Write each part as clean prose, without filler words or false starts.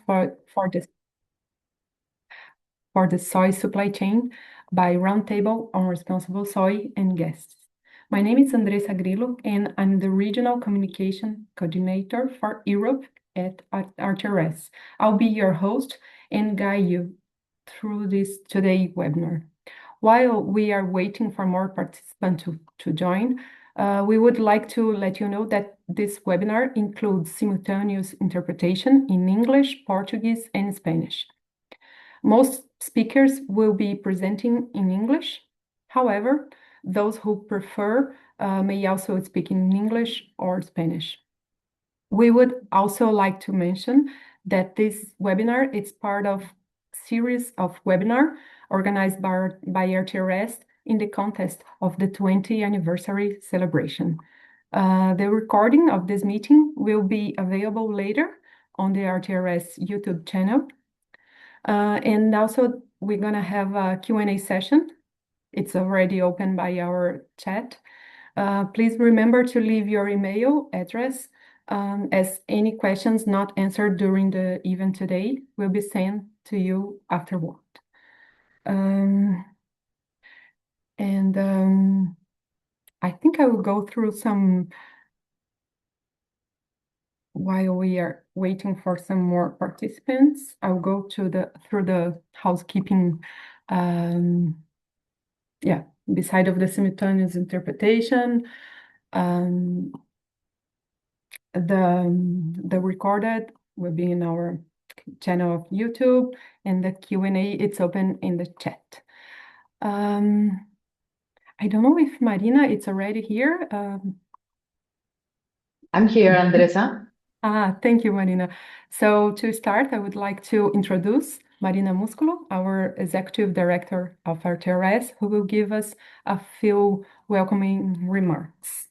for the soy supply chain by Roundtable on Responsible Soy and guests. My name is Andressa Grillo, and I'm the Regional Communication Coordinator for Europe at RTRS. I'll be your host and guide you through this today's webinar. While we are waiting for more participants to join, we would like to let you know that this webinar includes simultaneous interpretation in English, Portuguese, and Spanish. Most speakers will be presenting in English. However, those who prefer may also speak in English or Spanish. We would also like to mention that this webinar is part of a series of webinars organized by RTRS in the context of the 20th anniversary celebration. The recording of this meeting will be available later on the RTRS YouTube channel. And also, we're going to have a Q&A session. It's already open by our chat. Please remember to leave your email address, as any questions not answered during the event today will be sent to you afterward. I think I will go through some while we are waiting for some more participants. I'll go through the housekeeping. Beside of the simultaneous interpretation, the recorded will be in our channel of YouTube, and the Q&A, it's open in the chat. I don't know if Marina, it's already here. I'm here, Andressa. Thank you, Marina. So to start, I would like to introduce Marina Musculo, our Executive Director of RTRS, who will give us a few welcoming remarks.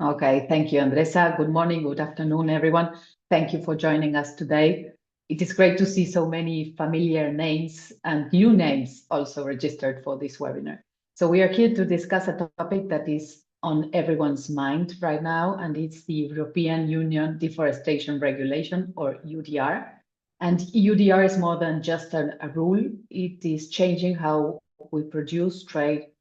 Okay, thank you, Andressa. Good morning, good afternoon, everyone. Thank you for joining us today. It is great to see so many familiar names and new names also registered for this webinar. So we are here to discuss a topic that is on everyone's mind right now, and it's the European Union Deforestation Regulation, or EUDR. And EUDR is more than just a rule. It is changing how we produce, trade,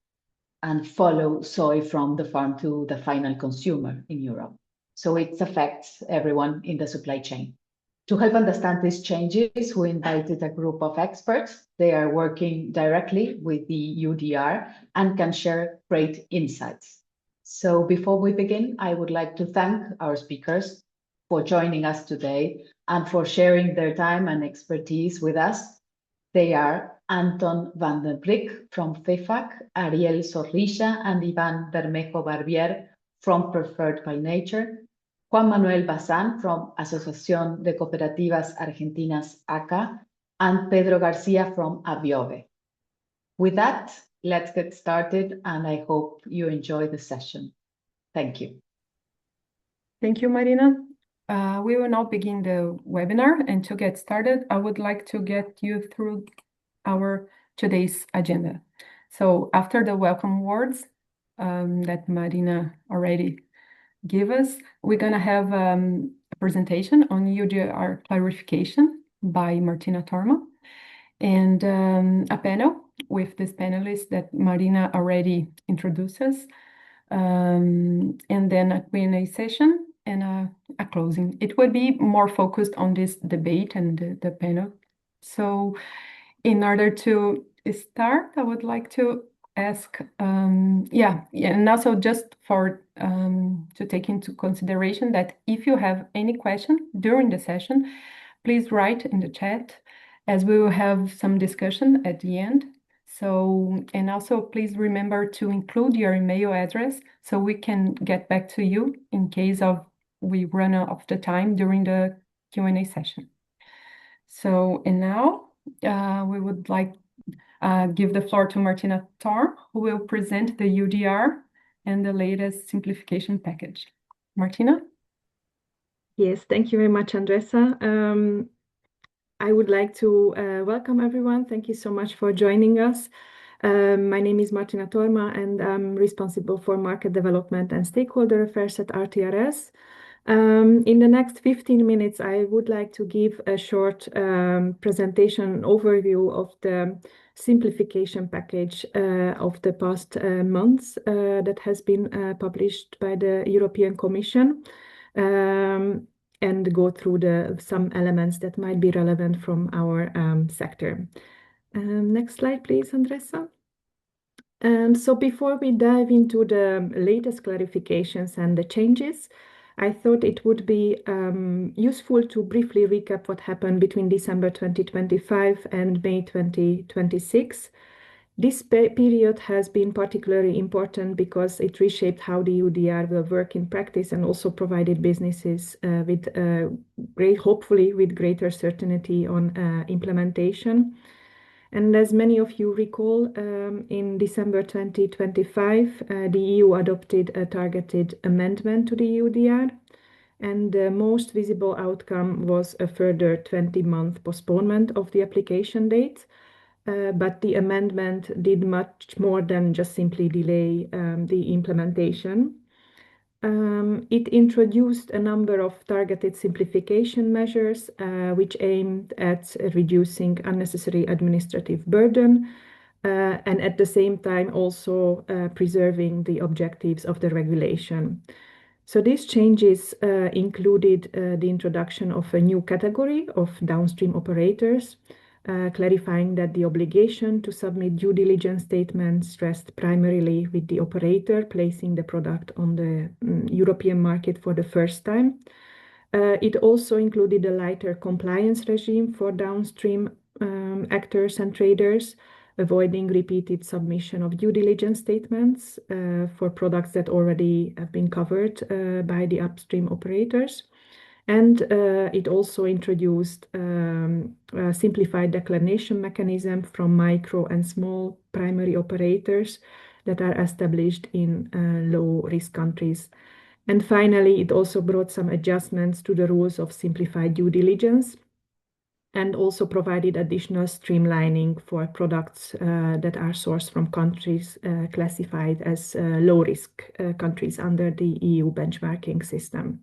and follow soy from the farm to the final consumer in Europe. So it affects everyone in the supply chain. To help understand these changes, we invited a group of experts. They are working directly with the EUDR and can share great insights. So before we begin, I would like to thank our speakers for joining us today and for sharing their time and expertise with us. They are Anton van den Brik from FEFAC, Ariel Zorrilla and Ivan Bermejo Barbier from Preferred by Nature, Juan Manuel Bazán from Asociación de Cooperativas Argentinas, ACA, and Pedro Garcia from Abiove. With that, let's get started, and I hope you enjoy the session. Thank you. Thank you, Marina. We will now begin the webinar, and to get started, I would like to get you through our today's agenda. So after the welcome words that Marina already gave us, we're going to have a presentation on EUDR clarification by Martina Torma, and a panel with this panelist that Marina already introduced us, and then a Q&A session and a closing. It will be more focused on this debate and the panel. So in order to start, I would like to ask, and also just for to take into consideration that if you have any question during the session, please write in the chat, as we will have some discussion at the end. So, and also please remember to include your email address so we can get back to you in case of we run out of the time during the Q&A session. So, and now we would like give the floor to Martina Torm, who will present the EUDR and the latest simplification package. Martina? Yes, thank you very much, Andressa. I would like to welcome everyone. Thank you so much for joining us. My name is Martina Torma, and I'm responsible for market development and stakeholder affairs at RTRS. In the next 15 minutes, I would like to give a short presentation overview of the simplification package of the past months that has been published by the European Commission, and go through some elements that might be relevant from our sector. Next slide, please, Andressa. So before we dive into the latest clarifications and the changes, I thought it would be useful to briefly recap what happened between December 2025 and May 2026. This period has been particularly important because it reshaped how the EUDR will work in practice and also provided businesses with hopefully with greater certainty on implementation. And as many of you recall, in December 2025, the EU adopted a targeted amendment to the EUDR, and the most visible outcome was a further 20-month postponement of the application date. But the amendment did much more than just simply delay the implementation. It introduced a number of targeted simplification measures, which aimed at reducing unnecessary administrative burden, and at the same time also preserving the objectives of the regulation. So these changes included the introduction of a new category of downstream operators, clarifying that the obligation to submit due diligence statements rests primarily with the operator placing the product on the European market for the first time. It also included a lighter compliance regime for downstream actors and traders, avoiding repeated submission of due diligence statements for products that already have been covered by the upstream operators. And it also introduced a simplified declaration mechanism from micro and small primary operators that are established in low-risk countries. And finally, it also brought some adjustments to the rules of simplified due diligence and also provided additional streamlining for products that are sourced from countries classified as low-risk countries under the EU benchmarking system.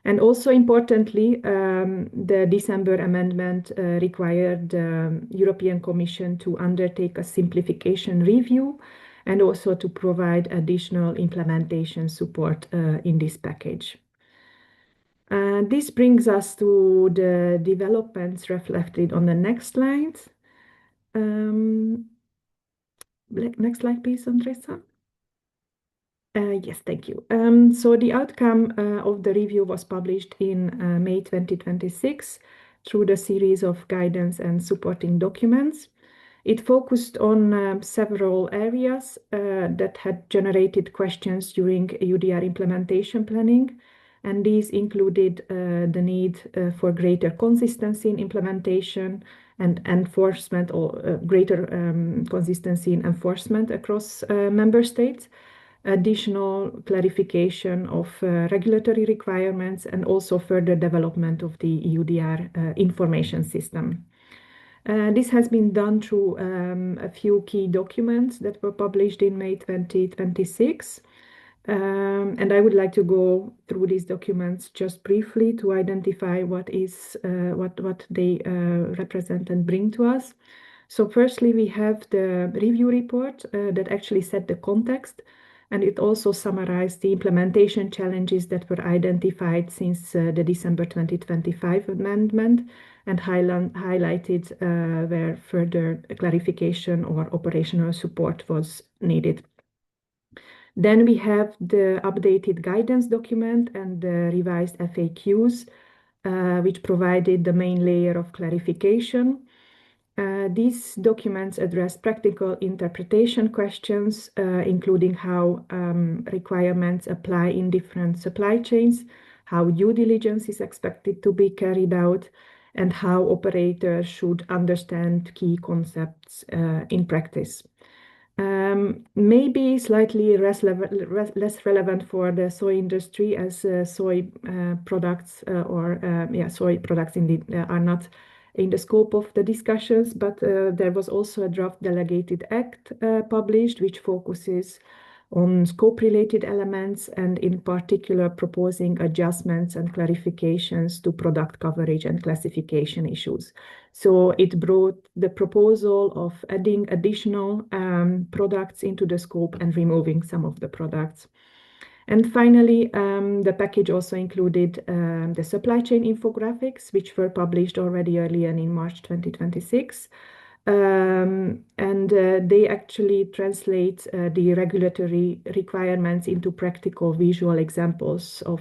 And also importantly, the December amendment required the European Commission to undertake a simplification review and also to provide additional implementation support in this package. This brings us to the developments reflected on the next slide. Next slide, please, Andressa. Yes, thank you. So the outcome of the review was published in May 2026 through the series of guidance and supporting documents. It focused on several areas that had generated questions during EUDR implementation planning, and these included the need for greater consistency in implementation and enforcement, or greater consistency in enforcement across member states, additional clarification of regulatory requirements, and also further development of the EUDR information system. This has been done through a few key documents that were published in May 2026. And I would like to go through these documents just briefly to identify what they represent and bring to us. So firstly, we have the review report that actually set the context, and it also summarized the implementation challenges that were identified since the December 2025 amendment and highlighted where further clarification or operational support was needed. Then we have the updated guidance document and the revised FAQs, which provided the main layer of clarification. These documents address practical interpretation questions, including how requirements apply in different supply chains, how due diligence is expected to be carried out, and how operators should understand key concepts in practice. Maybe slightly less relevant for the soy industry, as soy products soy products indeed are not in the scope of the discussions, but there was also a draft delegated act published, which focuses on scope-related elements, and in particular proposing adjustments and clarifications to product coverage and classification issues. So it brought the proposal of adding additional products into the scope and removing some of the products. And finally, the package also included the supply chain infographics, which were published already earlier in March 2026. They actually translate the regulatory requirements into practical visual examples of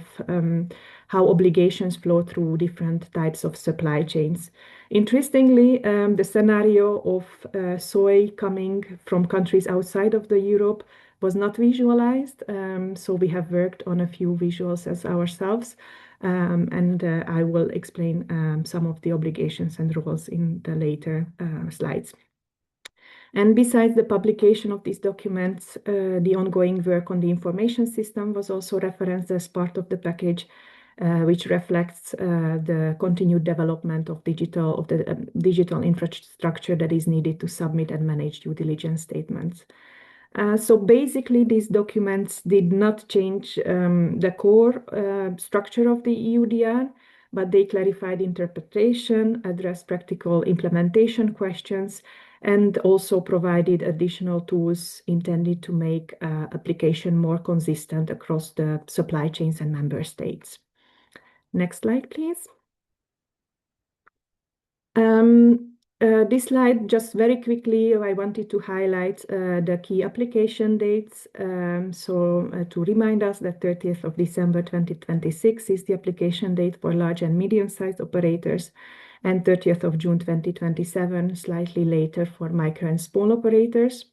how obligations flow through different types of supply chains. Interestingly, the scenario of soy coming from countries outside of the Europe was not visualized. So we have worked on a few visuals as ourselves. I will explain some of the obligations and rules in the later slides. And besides the publication of these documents, the ongoing work on the information system was also referenced as part of the package, which reflects the continued development of the digital infrastructure that is needed to submit and manage due diligence statements. So basically, these documents did not change the core structure of the EUDR, but they clarified interpretation, addressed practical implementation questions, and also provided additional tools intended to make application more consistent across the supply chains and member states. Next slide, please. This slide, just very quickly, I wanted to highlight the key application dates. To remind us that 30th of December 2026 is the application date for large and medium-sized operators, and 30th of June 2027, slightly later for micro and small operators.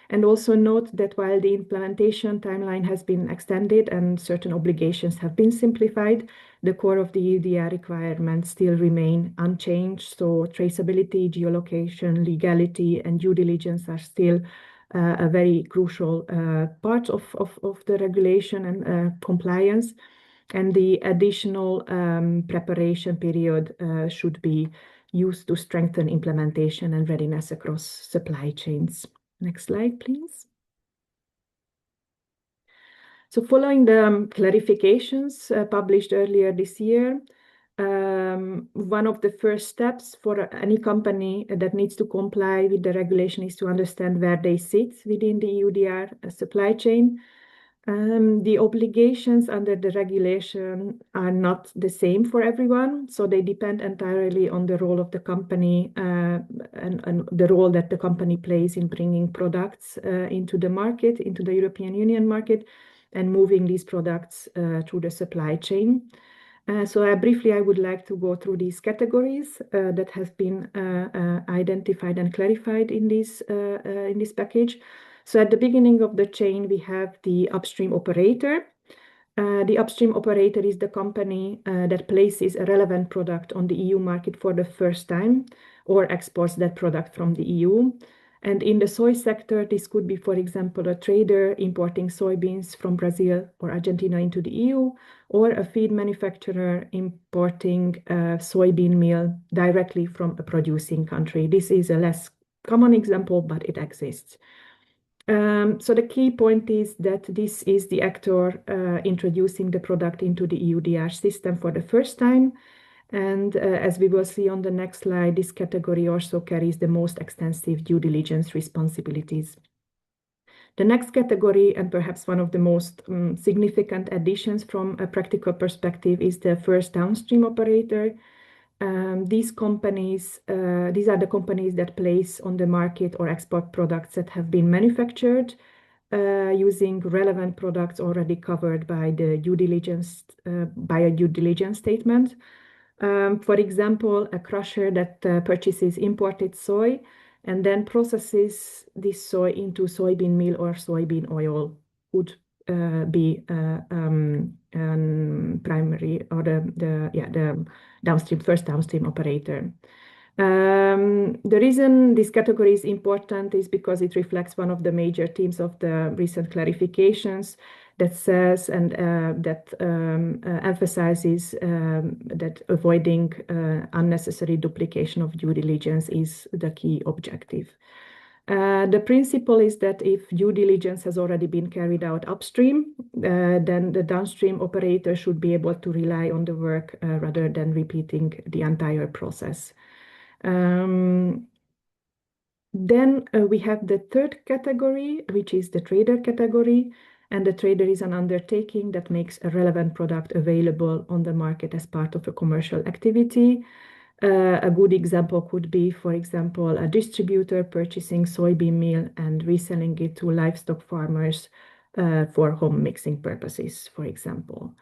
And also note that while the implementation timeline has been extended and certain obligations have been simplified, the core of the EUDR requirements still remain unchanged. So traceability, geolocation, legality, and due diligence are still a very crucial part of the regulation and compliance. And the additional preparation period should be used to strengthen implementation and readiness across supply chains. Next slide, please. So following the clarifications published earlier this year, one of the first steps for any company that needs to comply with the regulation is to understand where they sit within the EUDR supply chain. The obligations under the regulation are not the same for everyone, so they depend entirely on the role of the company and the role that the company plays in bringing products into the market, into the European Union market, and moving these products through the supply chain. Briefly, I would like to go through these categories that have been identified and clarified in this package. So at the beginning of the chain, we have the upstream operator. The upstream operator is the company that places a relevant product on the EU market for the first time or exports that product from the EU. And in the soy sector, this could be, for example, a trader importing soybeans from Brazil or Argentina into the EU, or a feed manufacturer importing soybean meal directly from a producing country. This is a less common example, but it exists. So the key point is that this is the actor introducing the product into the EUDR system for the first time. And as we will see on the next slide, this category also carries the most extensive due diligence responsibilities. The next category, and perhaps one of the most significant additions from a practical perspective, is the first downstream operator. These are the companies that place on the market or export products that have been manufactured using relevant products already covered by the due diligence by a due diligence statement. For example, a crusher that purchases imported soy and then processes this soy into soybean meal or soybean oil would be primary or the first downstream operator. The reason this category is important is because it reflects one of the major themes of the recent clarifications that says and that emphasizes that avoiding unnecessary duplication of due diligence is the key objective. The principle is that if due diligence has already been carried out upstream, then the downstream operator should be able to rely on the work rather than repeating the entire process. Then we have the third category, which is the trader category. And the trader is an undertaking that makes a relevant product available on the market as part of a commercial activity. A good example could be, for example, a distributor purchasing soybean meal and reselling it to livestock farmers for home mixing purposes, for example.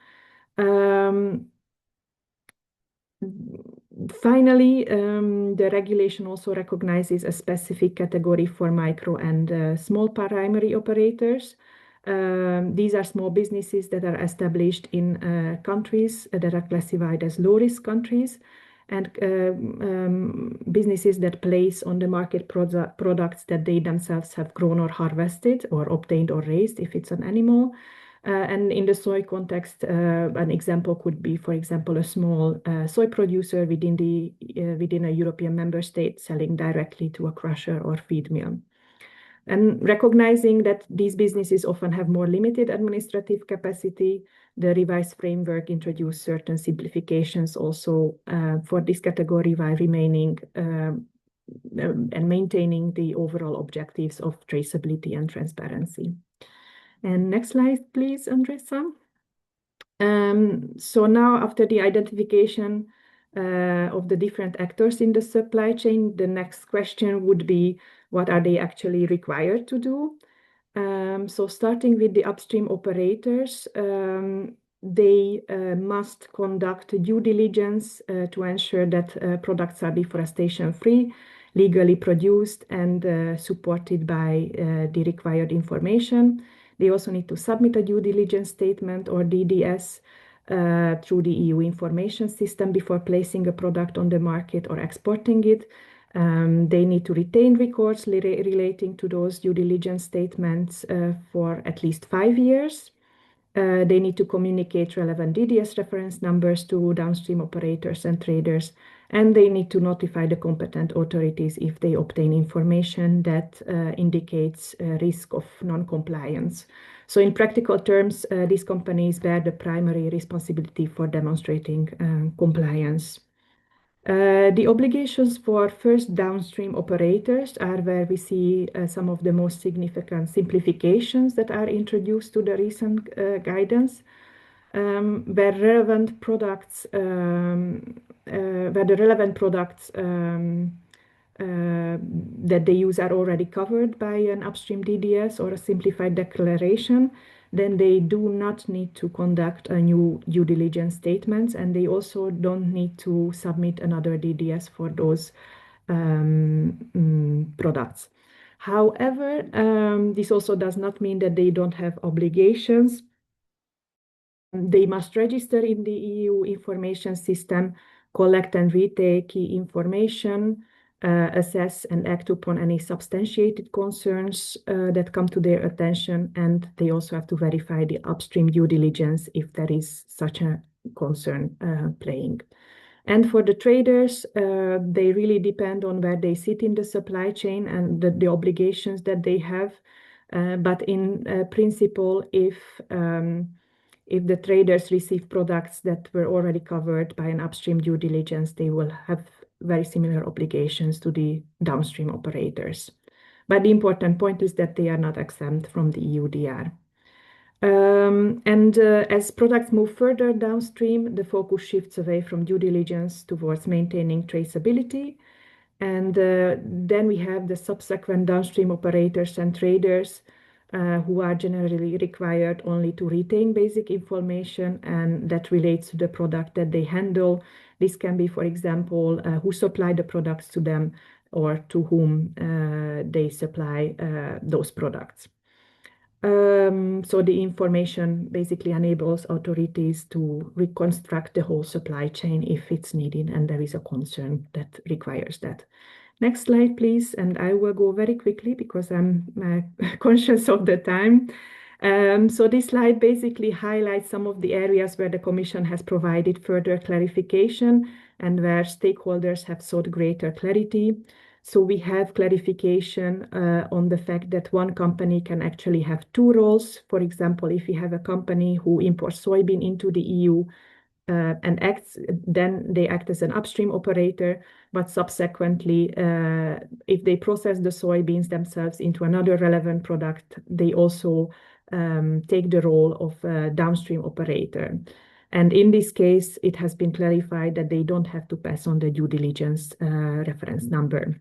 Finally, the regulation also recognizes a specific category for micro and small primary operators. These are small businesses that are established in countries that are classified as low-risk countries, and businesses that place on the market products that they themselves have grown or harvested or obtained or raised if it's an animal. And in the soy context, an example could be, for example, a small soy producer within a European member state selling directly to a crusher or feed mill. And recognizing that these businesses often have more limited administrative capacity, the revised framework introduced certain simplifications also for this category while remaining and maintaining the overall objectives of traceability and transparency. And next slide, please, Andressa. So now, after the identification of the different actors in the supply chain, the next question would be, what are they actually required to do? So starting with the upstream operators, they must conduct due diligence to ensure that products are deforestation-free, legally produced, and supported by the required information. They also need to submit a due diligence statement or DDS through the EU information system before placing a product on the market or exporting it. They need to retain records relating to those due diligence statements for at least 5 years. They need to communicate relevant DDS reference numbers to downstream operators and traders, and they need to notify the competent authorities if they obtain information that indicates risk of non-compliance. So in practical terms, these companies bear the primary responsibility for demonstrating compliance. The obligations for first downstream operators are where we see some of the most significant simplifications that are introduced to the recent guidance, where the relevant products that they use are already covered by an upstream DDS or a simplified declaration, then they do not need to conduct a new due diligence statements, and they also don't need to submit another DDS for those products. However, this also does not mean that they don't have obligations. They must register in the EU information system, collect and retake key information, assess and act upon any substantiated concerns that come to their attention, and they also have to verify the upstream due diligence if there is such a concern playing. And for the traders, they really depend on where they sit in the supply chain and the obligations that they have. But in principle, if the traders receive products that were already covered by an upstream due diligence, they will have very similar obligations to the downstream operators. But the important point is that they are not exempt from the EUDR. As products move further downstream, the focus shifts away from due diligence towards maintaining traceability. And then we have the subsequent downstream operators and traders who are generally required only to retain basic information, and that relates to the product that they handle. This can be, for example, who supplied the products to them or to whom they supply those products. So the information basically enables authorities to reconstruct the whole supply chain if it's needed and there is a concern that requires that. Next slide, please. And I will go very quickly because I'm conscious of the time. So this slide basically highlights some of the areas where the Commission has provided further clarification and where stakeholders have sought greater clarity. So we have clarification on the fact that one company can actually have two roles. For example, if we have a company who imports soybean into the EU, and then they act as an upstream operator, but subsequently, if they process the soybeans themselves into another relevant product, they also take the role of a downstream operator. And in this case, it has been clarified that they don't have to pass on the due diligence reference number.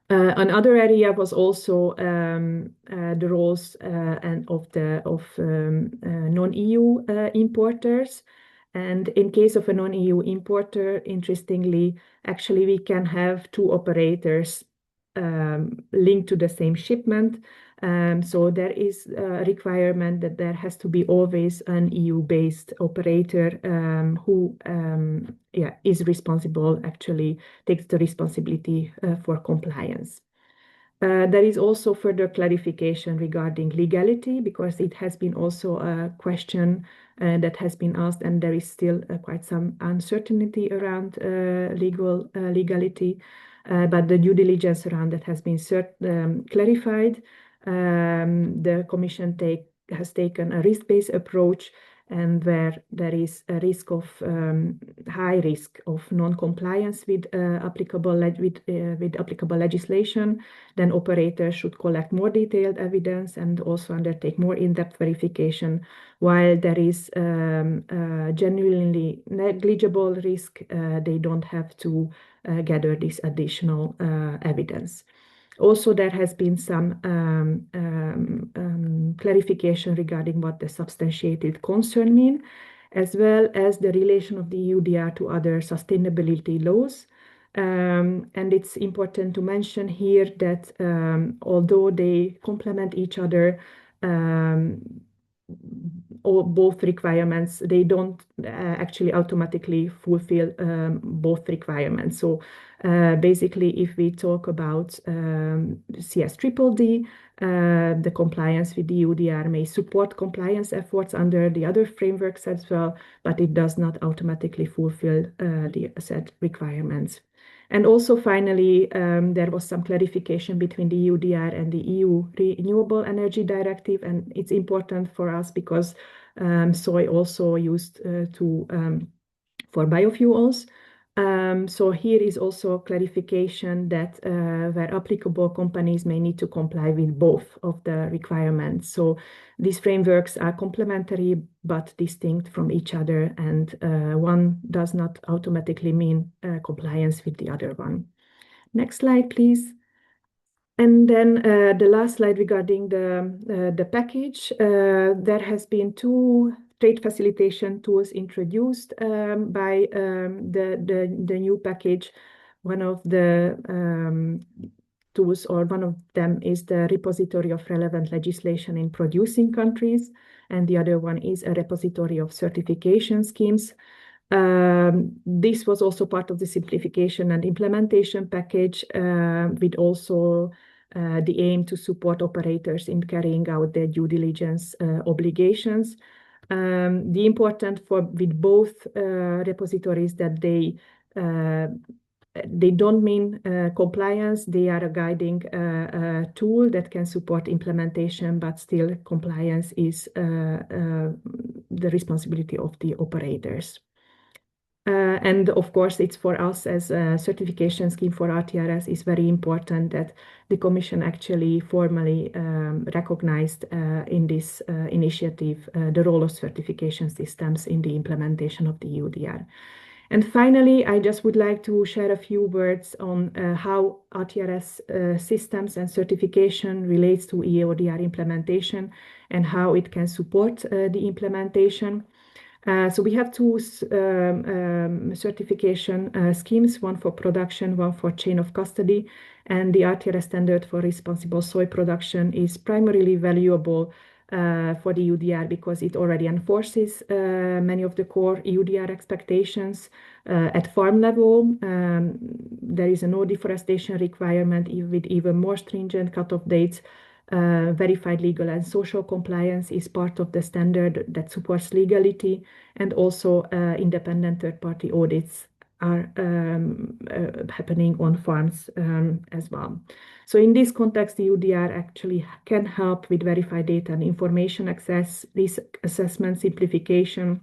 Another area was also the roles of non-EU importers. And in case of a non-EU importer, interestingly, actually we can have two operators linked to the same shipment. So there is a requirement that there has to be always an EU-based operator who is responsible, actually takes the responsibility for compliance. There is also further clarification regarding legality, because it has been also a question that has been asked, and there is still quite some uncertainty around legality. But the due diligence around that has been clarified. The Commission has taken a risk-based approach, and where there is a risk of high risk of non-compliance with applicable legislation, then operators should collect more detailed evidence and also undertake more in-depth verification. While there is genuinely negligible risk, they don't have to gather this additional evidence. Also, there has been some clarification regarding what the substantiated concern mean, as well as the relation of the EUDR to other sustainability laws. And it's important to mention here that although they complement each other, or both requirements, they don't actually automatically fulfill both requirements. So basically, if we talk about CSDDD, the compliance with the EUDR may support compliance efforts under the other frameworks as well, but it does not automatically fulfill the said requirements. And also, finally, there was some clarification between the EUDR and the EU Renewable Energy Directive, and it's important for us because soy also used for biofuels. So here is also clarification that where applicable, companies may need to comply with both of the requirements. So these frameworks are complementary but distinct from each other, and one does not automatically mean compliance with the other one. Next slide, please. And then the last slide regarding the package. There has been two trade facilitation tools introduced by the new package. One of the tools, or one of them, is the repository of relevant legislation in producing countries, and the other one is a repository of certification schemes. This was also part of the simplification and implementation package, with also the aim to support operators in carrying out their due diligence obligations. The important with both repositories that they don't mean compliance. They are a guiding tool that can support implementation, but still compliance is the responsibility of the operators. And of course, it's for us as a certification scheme for RTRS, is very important that the Commission actually formally recognized in this initiative the role of certification systems in the implementation of the EUDR. And finally, I just would like to share a few words on how RTRS systems and certification relates to EUDR implementation and how it can support the implementation. So we have two certification schemes, one for production, one for chain of custody. And the RTRS standard for responsible soy production is primarily valuable for the EUDR because it already enforces many of the core EUDR expectations at farm level. There is a no deforestation requirement with even more stringent cutoff dates. Verified legal and social compliance is part of the standard that supports legality, and also independent third-party audits are happening on farms as well. So in this context, the EUDR actually can help with verified data and information access, risk assessment, simplification,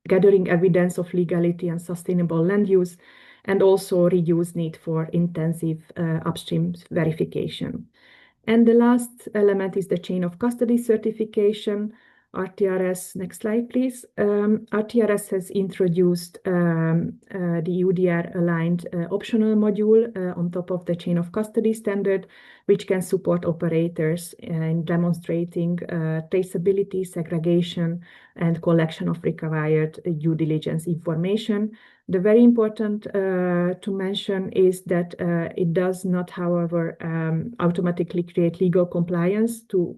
gathering evidence of legality and sustainable land use, and also reduce need for intensive upstream verification. And the last element is the chain of custody certification, RTRS. Next slide, please. RTRS has introduced the EUDR aligned optional module on top of the chain of custody standard, which can support operators in demonstrating traceability, segregation, and collection of required due diligence information. The very important to mention is that it does not, however, automatically create legal compliance to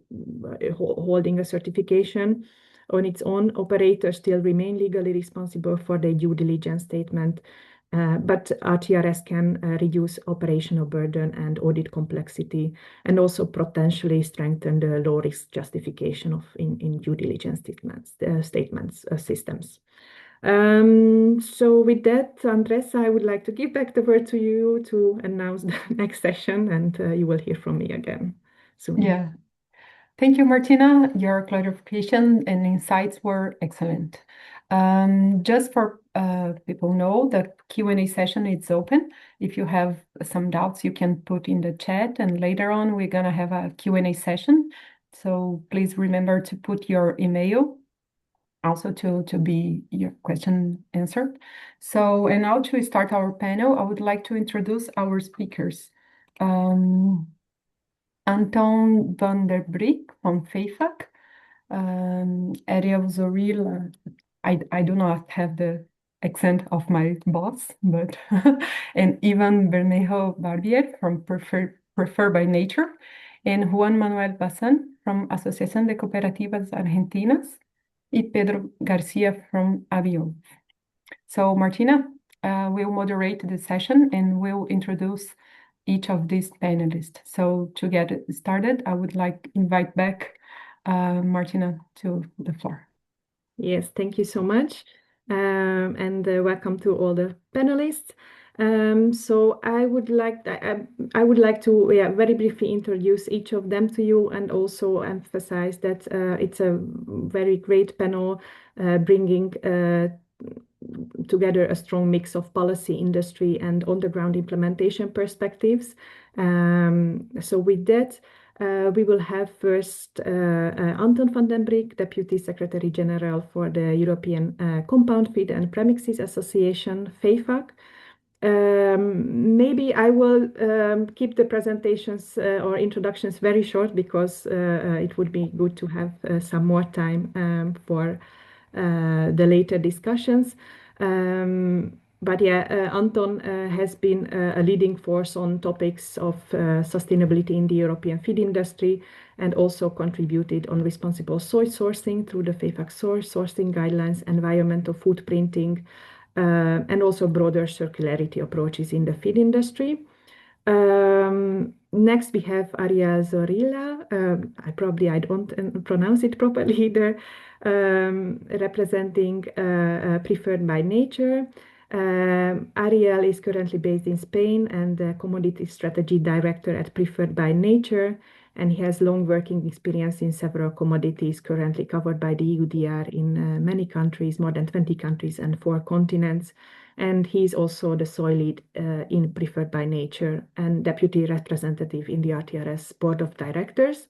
holding a certification on its own. Operators still remain legally responsible for their due diligence statement, but RTRS can reduce operational burden and audit complexity, and also potentially strengthen the low risk justification of in due diligence systems. So with that, Andressa, I would like to give back the word to you to announce the next session, and you will hear from me again soon. Yeah. Thank you, Martina. Your clarification and insights were excellent. Just for people know, the Q&A session is open. If you have some doubts, you can put in the chat, and later on we're gonna have a Q&A session. So please remember to put your email also to be your question answered. So, and now to start our panel, I would like to introduce our speakers. Anton van der Briek from FEFAC, Ariel Zoril, I do not have the accent of my boss, but and Ivan Bermejo Barbier from Prefer by Nature, and Juan Manuel Bazán from Asociación de Cooperativas Argentinas, y Pedro Garcia from ABIO. So Martina will moderate the session and will introduce each of these panelists. So to get it started, I would like to invite back Martina to the floor. Yes, thank you so much. And welcome to all the panelists. So I would like to very briefly introduce each of them to you, and also emphasize that it's a very great panel bringing together a strong mix of policy, industry, and on-the-ground implementation perspectives. So with that, we will have first Anton van den Briek, Deputy Secretary General for the European Compound Feed and Premixes Association, FEFAC. Maybe I will keep the presentations or introductions very short, because it would be good to have some more time for the later discussions. But yeah, Anton has been a leading force on topics of sustainability in the European feed industry, and also contributed on responsible soy sourcing through the FEFAC soy sourcing guidelines, environmental footprinting, and also broader circularity approaches in the feed industry. Next, we have Ariel Zorilla. I don't pronounce it properly either. Representing Preferred by Nature. Ariel is currently based in Spain and the Commodity Strategy Director at Preferred by Nature, and he has long working experience in several commodities currently covered by the EUDR in many countries, more than 20 countries and 4 continents. And he's also the soy lead in Preferred by Nature and deputy representative in the RTRS Board of Directors.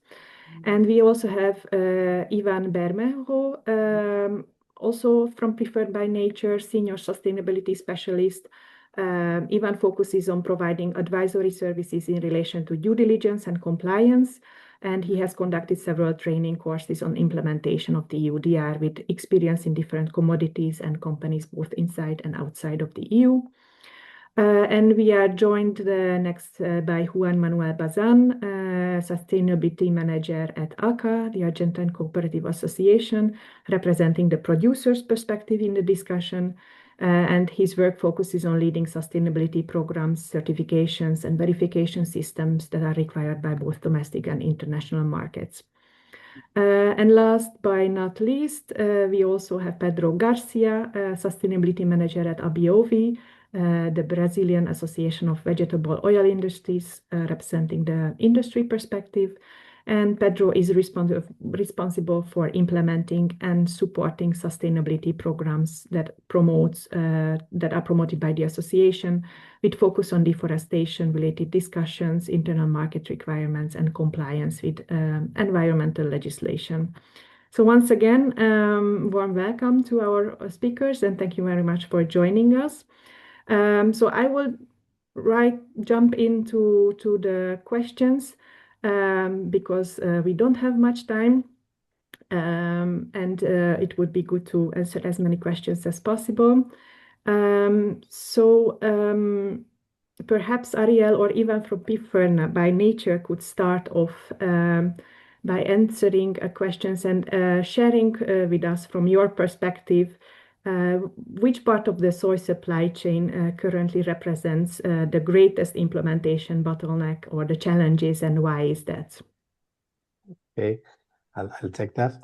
And we also have Ivan Bermejo, also from Preferred by Nature, Senior Sustainability Specialist. Ivan focuses on providing advisory services in relation to due diligence and compliance, and he has conducted several training courses on implementation of the EUDR with experience in different commodities and companies both inside and outside of the EU. And we are joined next by Juan Manuel Bazán, Sustainability Manager at ACA, the Argentine Cooperative Association, representing the producer's perspective in the discussion. And his work focuses on leading sustainability programs, certifications, and verification systems that are required by both domestic and international markets. And last but not least, we also have Pedro Garcia, Sustainability Manager at ABIOVI, the Brazilian Association of Vegetable Oil Industries, representing the industry perspective. And Pedro is responsible for implementing and supporting sustainability programs that are promoted by the association, with focus on deforestation-related discussions, internal market requirements, and compliance with environmental legislation. So once again, warm welcome to our speakers, and thank you very much for joining us. So I will jump into the questions because we don't have much time, and it would be good to answer as many questions as possible. Perhaps Ariel or even from Pifern by nature could start off by answering questions and sharing with us from your perspective which part of the soy supply chain currently represents the greatest implementation bottleneck or the challenges, and why is that? Okay, I'll take that.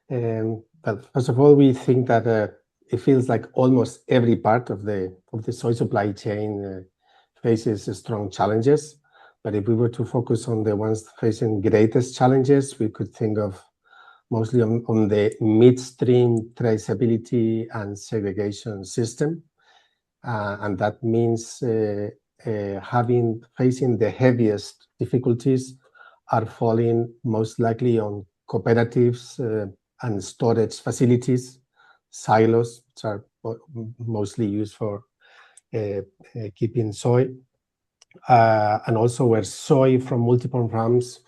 But first of all, we think that it feels like almost every part of the soy supply chain faces strong challenges. But if we were to focus on the ones facing greatest challenges, we could think of mostly on the midstream traceability and segregation system. And that means facing the heaviest difficulties are falling most likely on cooperatives and storage facilities, silos, which are mostly used for keeping soy, and also where soy from multiple farms,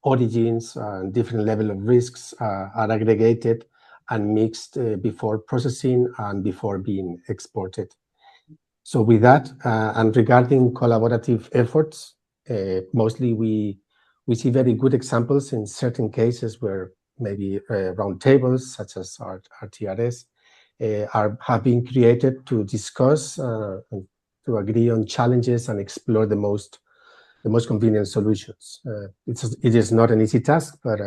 origins, and different level of risks are aggregated and mixed before processing and before being exported. So with that, and regarding collaborative efforts, mostly we see very good examples in certain cases where maybe roundtables such as RTRS have been created to discuss and to agree on challenges and explore the most convenient solutions. It is not an easy task, but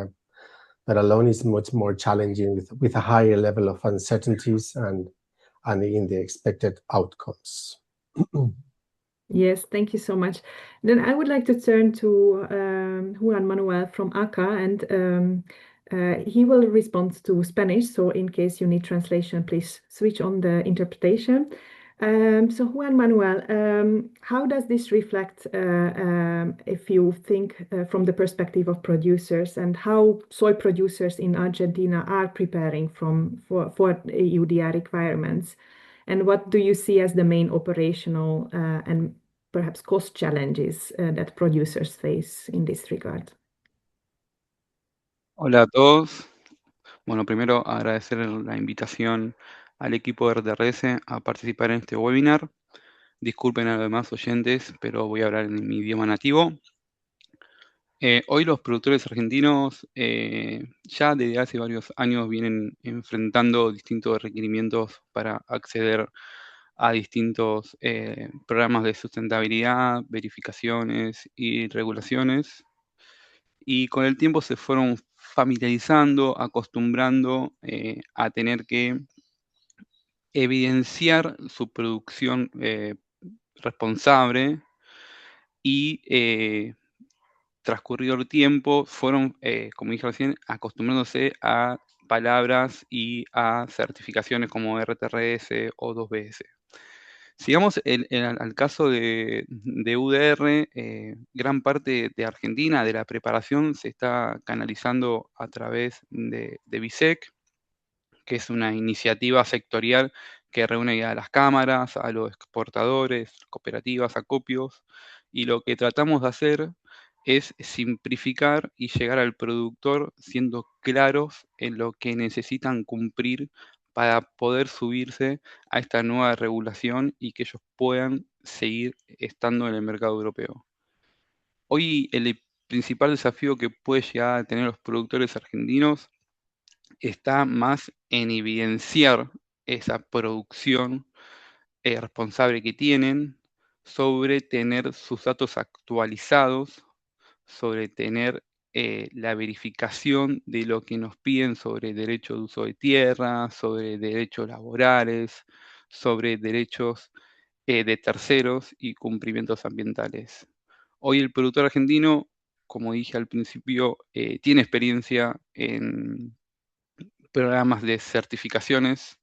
alone is much more challenging with a higher level of uncertainties and in the expected outcomes. Yes, thank you so much. Then I would like to turn to Juan Manuel from ACA, and he will respond to Spanish. So in case you need translation, please switch on the interpretation. So Juan Manuel, how does this reflect, if you think from the perspective of producers, and how soy producers in Argentina are preparing for EUDR requirements? And what do you see as the main operational and perhaps cost challenges that producers face in this regard? Hola a todos. Bueno, primero agradecer la invitación al equipo de RTRS a participar en este webinar. Disculpen a los demás oyentes, pero voy a hablar en mi idioma nativo. Hoy los productores argentinos ya desde hace varios años vienen enfrentando distintos requerimientos para acceder a distintos programas de sustentabilidad, verificaciones y regulaciones. Y con el tiempo se fueron familiarizando, acostumbrando a tener que evidenciar su producción responsable y transcurrido el tiempo fueron, como dije recién, acostumbrándose a palabras y a certificaciones como RTRS o 2BS. Sigamos al caso de EUDR, gran parte de Argentina, de la preparación, se está canalizando a través de BISEC, que es una iniciativa sectorial que reúne a las cámaras, a los exportadores, cooperativas, acopios, y lo que tratamos de hacer es simplificar y llegar al productor siendo claros en lo que necesitan cumplir para poder subirse a esta nueva regulación y que ellos puedan seguir estando en el mercado europeo. Hoy el principal desafío que puede llegar a tener los productores argentinos está más en evidenciar esa producción responsable que tienen, sobre tener sus datos actualizados, sobre tener la verificación de lo que nos piden sobre derecho de uso de tierra, sobre derechos laborales, sobre derechos de terceros y cumplimientos ambientales. Hoy el productor argentino, como dije al principio, tiene experiencia en programas de certificaciones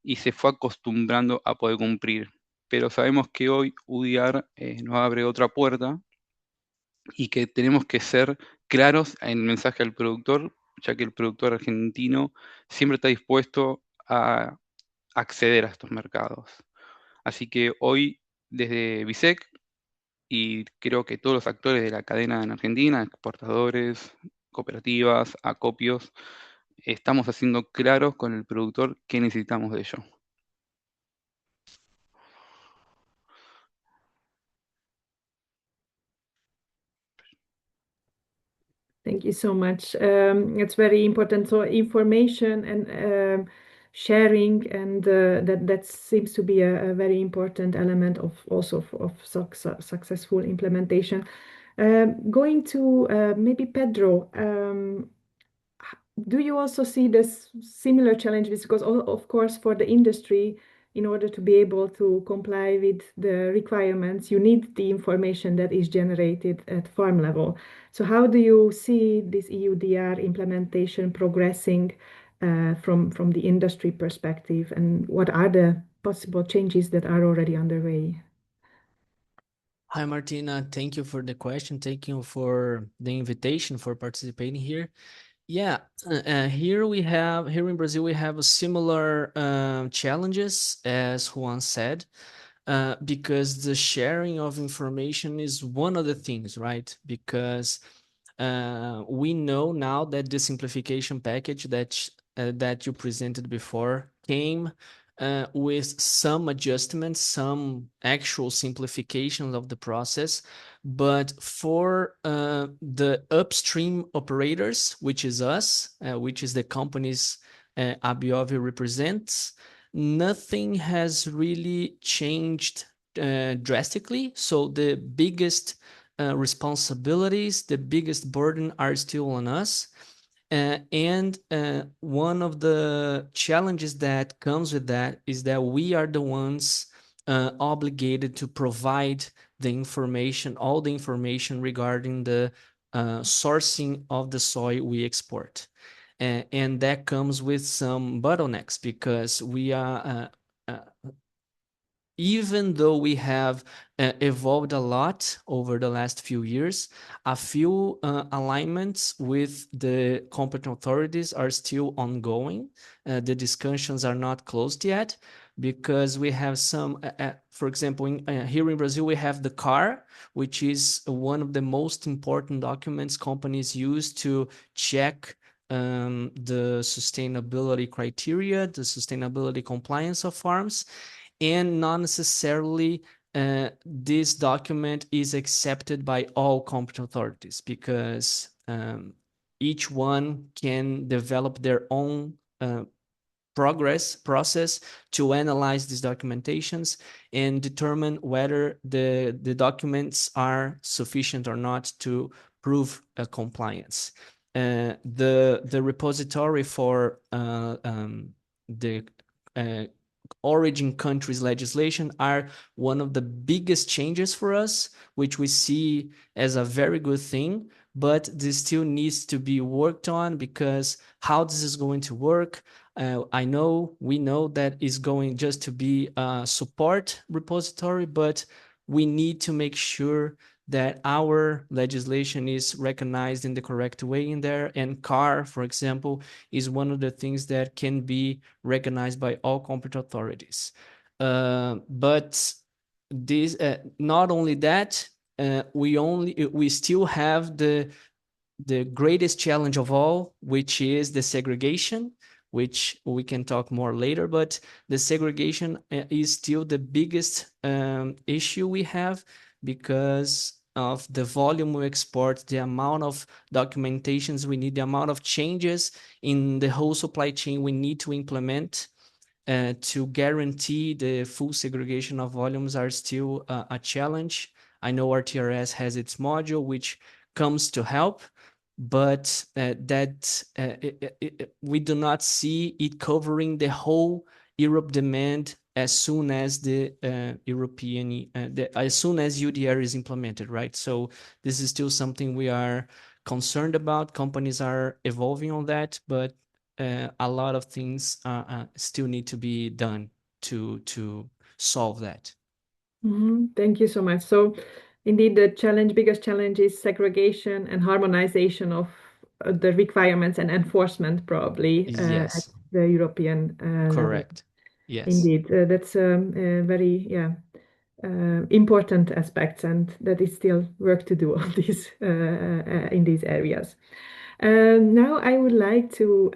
y se fue acostumbrando a poder cumplir. Pero sabemos que hoy UDR nos abre otra puerta y que tenemos que ser claros en el mensaje al productor, ya que el productor argentino siempre está dispuesto a acceder a estos mercados. Así que hoy, desde BISEC, y creo que todos los actores de la cadena en Argentina, exportadores, cooperativas, acopios, estamos haciendo claros con el productor qué necesitamos de ello. Thank you so much. It's very important. So information and sharing, and that seems to be a very important element of also of successful implementation. Going to maybe Pedro, do you also see this similar challenges? Because of course, for the industry, in order to be able to comply with the requirements, you need the information that is generated at farm level. So how do you see this EUDR implementation progressing from the industry perspective, and what are the possible changes that are already underway? Hi, Martina. Thank you for the question. Thank you for the invitation for participating here. Yeah, here in Brazil, we have similar challenges, as Juan said, because the sharing of information is one of the things, right? Because we know now that the simplification package that you presented before came with some adjustments, some actual simplifications of the process. But for the upstream operators, which is us, which is the companies Abiovi represents, nothing has really changed drastically. So the biggest responsibilities, the biggest burden are still on us. And one of the challenges that comes with that is that we are the ones obligated to provide the information, all the information regarding the sourcing of the soy we export. And that comes with some bottlenecks, because we are even though we have evolved a lot over the last few years, a few alignments with the competent authorities are still ongoing. The discussions are not closed yet, because we have some, for example, here in Brazil, we have the CAR, which is one of the most important documents companies use to check the sustainability criteria, the sustainability compliance of farms. And not necessarily this document is accepted by all competent authorities, because each one can develop their own process to analyze these documentations and determine whether the documents are sufficient or not to prove compliance. The repository for the origin countries legislation are one of the biggest changes for us, which we see as a very good thing, but this still needs to be worked on, because how this is going to work, we know that is going just to be a support repository, but we need to make sure that our legislation is recognized in the correct way in there. And CAR, for example, is one of the things that can be recognized by all competent authorities. But this, not only that, we still have the greatest challenge of all, which is the segregation, which we can talk more later, but the segregation is still the biggest issue we have, because of the volume we export, the amount of documentations we need, the amount of changes in the whole supply chain we need to implement to guarantee the full segregation of volumes are still a challenge. I know RTRS has its module, which comes to help, but we do not see it covering the whole Europe demand as soon as the as soon as EUDR is implemented, right? So this is still something we are concerned about. Companies are evolving on that, but a lot of things still need to be done to solve that. Thank you so much. So indeed, the biggest challenge is segregation and harmonization of the requirements and enforcement, probably at Yes, the European level. correct. Yes. Indeed, that's a very important aspects, and that is still work to do on these in these areas. Now I would like to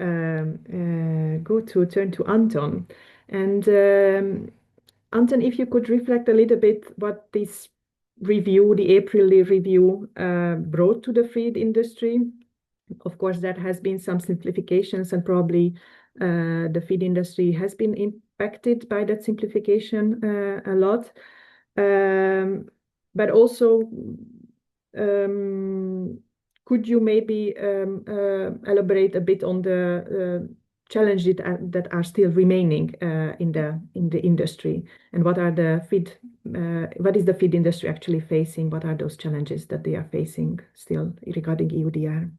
turn to Anton, and Anton, if you could reflect a little bit what this review, the April review, brought to the feed industry. Of course, there has been some simplifications, and probably the feed industry has been impacted by that simplification a lot. But also, could you maybe elaborate a bit on the challenges that are still remaining in the industry, and what is the feed industry actually facing? What are those challenges that they are facing still regarding EUDR?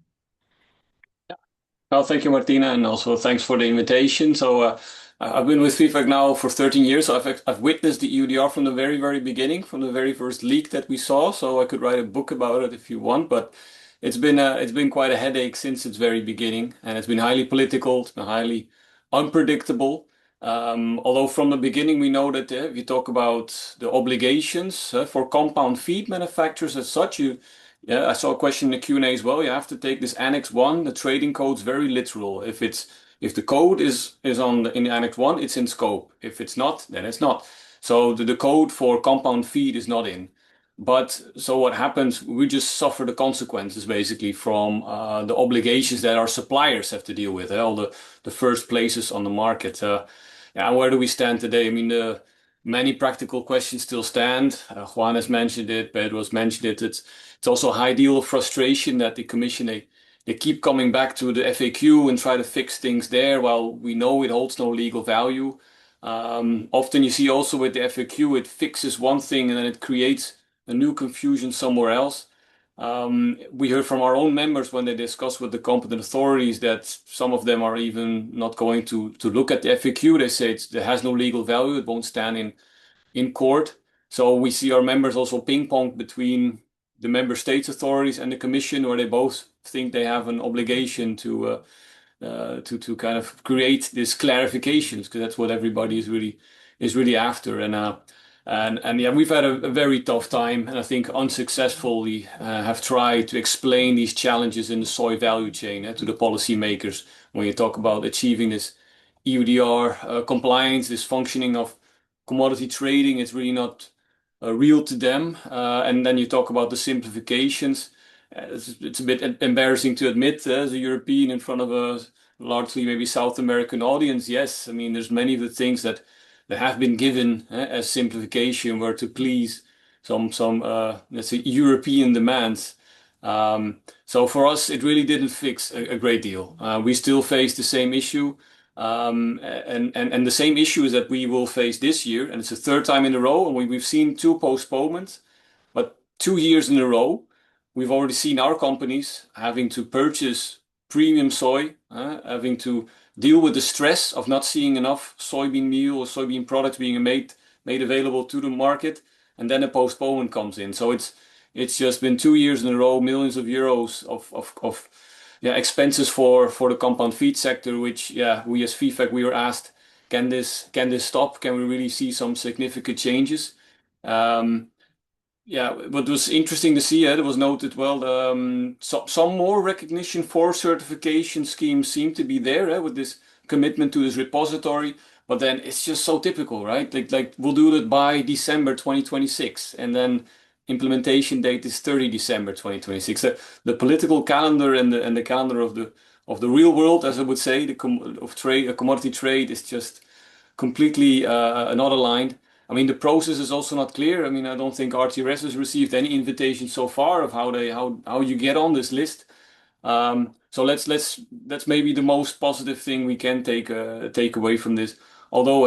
Well, thank you, Martina, and also thanks for the invitation. So I've been with FIFAC now for 13 years. So I've witnessed the EUDR from the very, very beginning, from the very first leak that we saw. So I could write a book about it if you want, but it's been quite a headache since its very beginning, and it's been highly political, it's been highly unpredictable. Although from the beginning we know that if you talk about the obligations for compound feed manufacturers as such, I saw a question in the Q&A as well. You have to take this Annex 1, the trading code's very literal. If the code is in the Annex 1, it's in scope. If it's not, then it's not. So the code for compound feed is not in. But so what happens, we just suffer the consequences basically from the obligations that our suppliers have to deal with, all the first places on the market. Where do we stand today? I mean, many practical questions still stand. Juan has mentioned it, Pedro has mentioned it. It's also a high deal of frustration that the Commission, they keep coming back to the FAQ and try to fix things there while we know it holds no legal value. Often you see also with the FAQ, it fixes one thing and then it creates a new confusion somewhere else. We heard from our own members when they discuss with the competent authorities that some of them are even not going to look at the FAQ. They say it has no legal value, it won't stand in court. So we see our members also ping pong between the member states authorities and the Commission, where they both think they have an obligation to kind of create these clarifications, because that's what everybody is really after. And yeah, we've had a very tough time, and I think unsuccessfully have tried to explain these challenges in the soy value chain to the policymakers. When you talk about achieving this EUDR compliance, this functioning of commodity trading, it's really not real to them. And then you talk about the simplifications. It's a bit embarrassing to admit as a European in front of a largely maybe South American audience. Yes, I mean, there's many of the things that have been given as simplification were to please some let's say European demands. So for us, it really didn't fix a great deal. We still face the same issue. And the same issues that we will face this year, and it's the third time in a row, and we've seen 2 postponements, but 2 years in a row, we've already seen our companies having to purchase premium soy, having to deal with the stress of not seeing enough soybean meal or soybean products being made available to the market, and then a postponement comes in. So it's just been 2 years in a row, millions of euros of expenses for the compound feed sector, which we as FIFAC, we were asked, can this stop? Can we really see some significant changes? What was interesting to see, it was noted, some more recognition for certification schemes seem to be there with this commitment to this repository, but then it's just so typical, right? Like we'll do it by December 2026, and then implementation date is 30 December 2026. The political calendar and the calendar of the real world, as I would say, commodity trade is just completely not aligned. I mean, the process is also not clear. I mean, I don't think RTRS has received any invitation so far of how you get on this list. So that's maybe the most positive thing we can take away from this. although,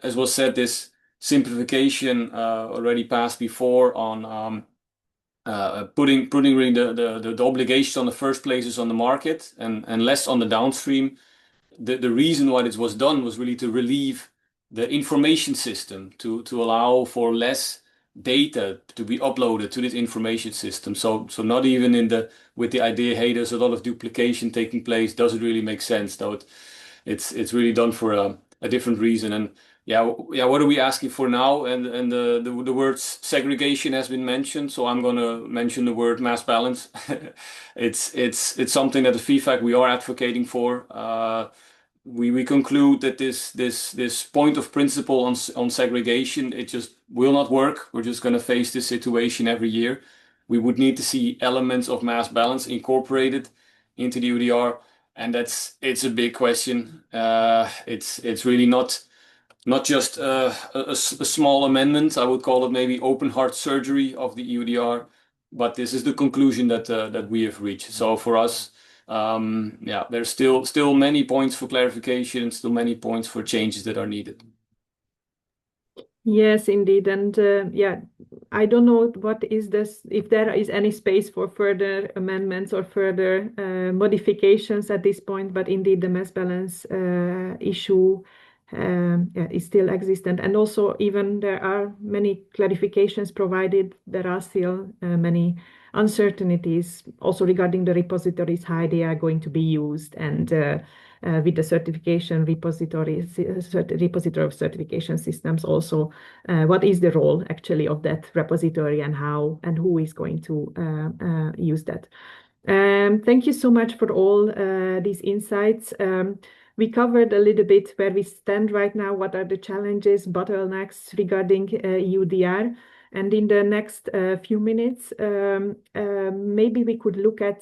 as was said, this simplification already passed before on putting really the obligations on the first places on the market and less on the downstream. The reason why this was done was really to relieve the information system, to allow for less data to be uploaded to this information system. So not even with the idea, hey, there's a lot of duplication taking place, doesn't really make sense, though it's really done for a different reason. And yeah, what are we asking for now? And the word segregation has been mentioned, so I'm gonna mention the word mass balance. It's something that the FIFAC we are advocating for. We conclude that this point of principle on segregation, it just will not work. We're just going to face this situation every year. We would need to see elements of mass balance incorporated into the EUDR, and it's a big question. It's really not just a small amendment. I would call it maybe open heart surgery of the EUDR, but this is the conclusion that we have reached. So for us, there's still many points for clarification, and still many points for changes that are needed. Yes, indeed. And I don't know what is this, if there is any space for further amendments or further modifications at this point, but indeed the mass balance issue is still existent. And also, even there are many clarifications provided, there are still many uncertainties also regarding the repositories, how they are going to be used, and with the certification repository of certification systems also, what is the role actually of that repository, and how and who is going to use that. Thank you so much for all these insights. We covered a little bit where we stand right now, what are the challenges, bottlenecks regarding EUDR. And in the next few minutes, maybe we could look at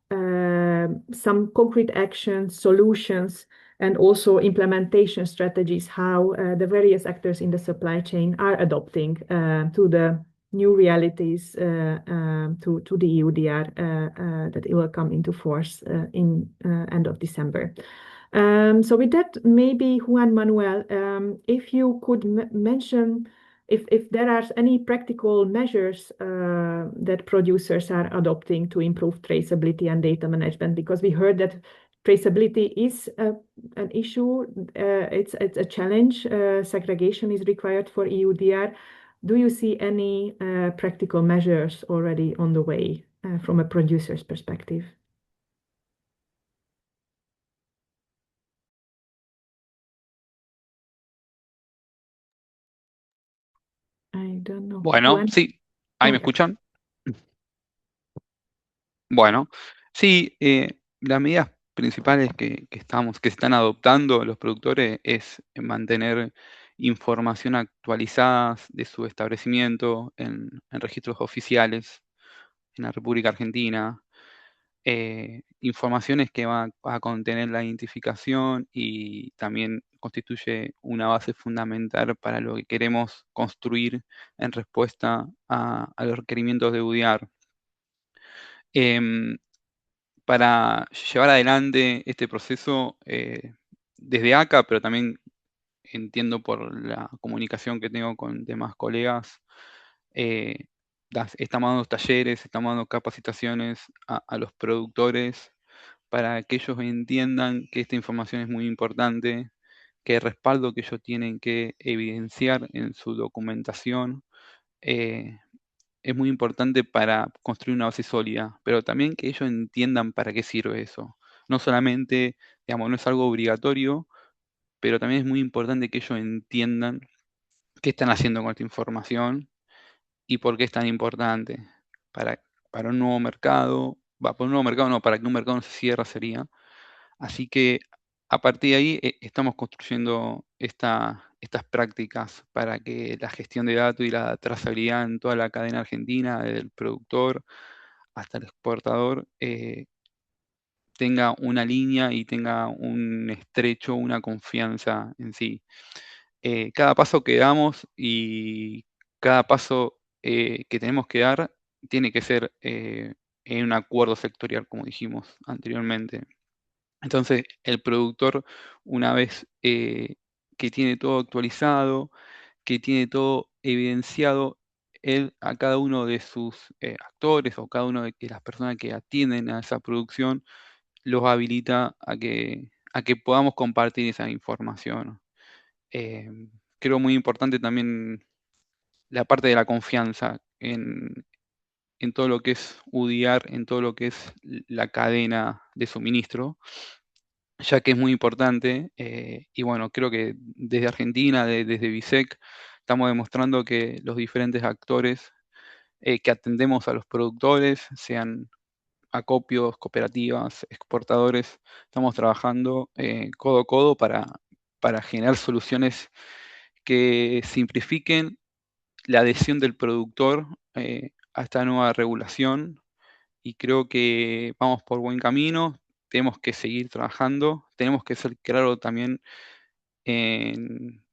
some concrete actions, solutions, and also implementation strategies, how the various actors in the supply chain are adopting to the new realities, to the EUDR that it will come into force in end of December. So with that, maybe Juan Manuel, if you could mention if there are any practical measures that producers are adopting to improve traceability and data management, because we heard that traceability is an issue, it's a challenge, segregation is required for EUDR. Do you see any practical measures already on the way from a producer's perspective? I don't know. Bueno, Juan? sí, ¿ahí me escuchan? Bueno, sí, las medidas principales que se están adoptando los productores es mantener información actualizada de su establecimiento en registros oficiales en la República Argentina, informaciones que va a contener la identificación y también constituye una base fundamental para lo que queremos construir en respuesta a los requerimientos de EUDR. Para llevar adelante este proceso desde acá, pero también entiendo por la comunicación que tengo con demás colegas, estamos dando talleres, estamos dando capacitaciones a los productores para que ellos entiendan que esta información es muy importante, que el respaldo que ellos tienen que evidenciar en su documentación es muy importante para construir una base sólida, pero también que ellos entiendan para qué sirve eso. No solamente, digamos, no es algo obligatorio, pero también es muy importante que ellos entiendan qué están haciendo con esta información y por qué es tan importante para un nuevo mercado, para un nuevo mercado no, para que un mercado no se cierre sería. Así que a partir de ahí estamos construyendo estas prácticas para que la gestión de datos y la trazabilidad en toda la cadena argentina, desde el productor hasta el exportador, tenga una línea y tenga un estrecho, una confianza en sí. Cada paso que damos y cada paso que tenemos que dar tiene que ser en un acuerdo sectorial, como dijimos anteriormente. Entonces, el productor, una vez que tiene todo actualizado, que tiene todo evidenciado. Él a cada uno de sus actores o cada uno de las personas que atienden a esa producción los habilita a que podamos compartir esa información. Creo muy importante también la parte de la confianza en todo lo que es EUDR, en todo lo que es la cadena de suministro, ya que es muy importante. Y bueno, creo que desde Argentina, desde BISEC, estamos demostrando que los diferentes actores que atendemos a los productores, sean acopios, cooperativas, exportadores, estamos trabajando codo a codo para generar soluciones que simplifiquen la adhesión del productor a esta nueva regulación, y creo que vamos por buen camino. Tenemos que seguir trabajando, tenemos que ser claros también en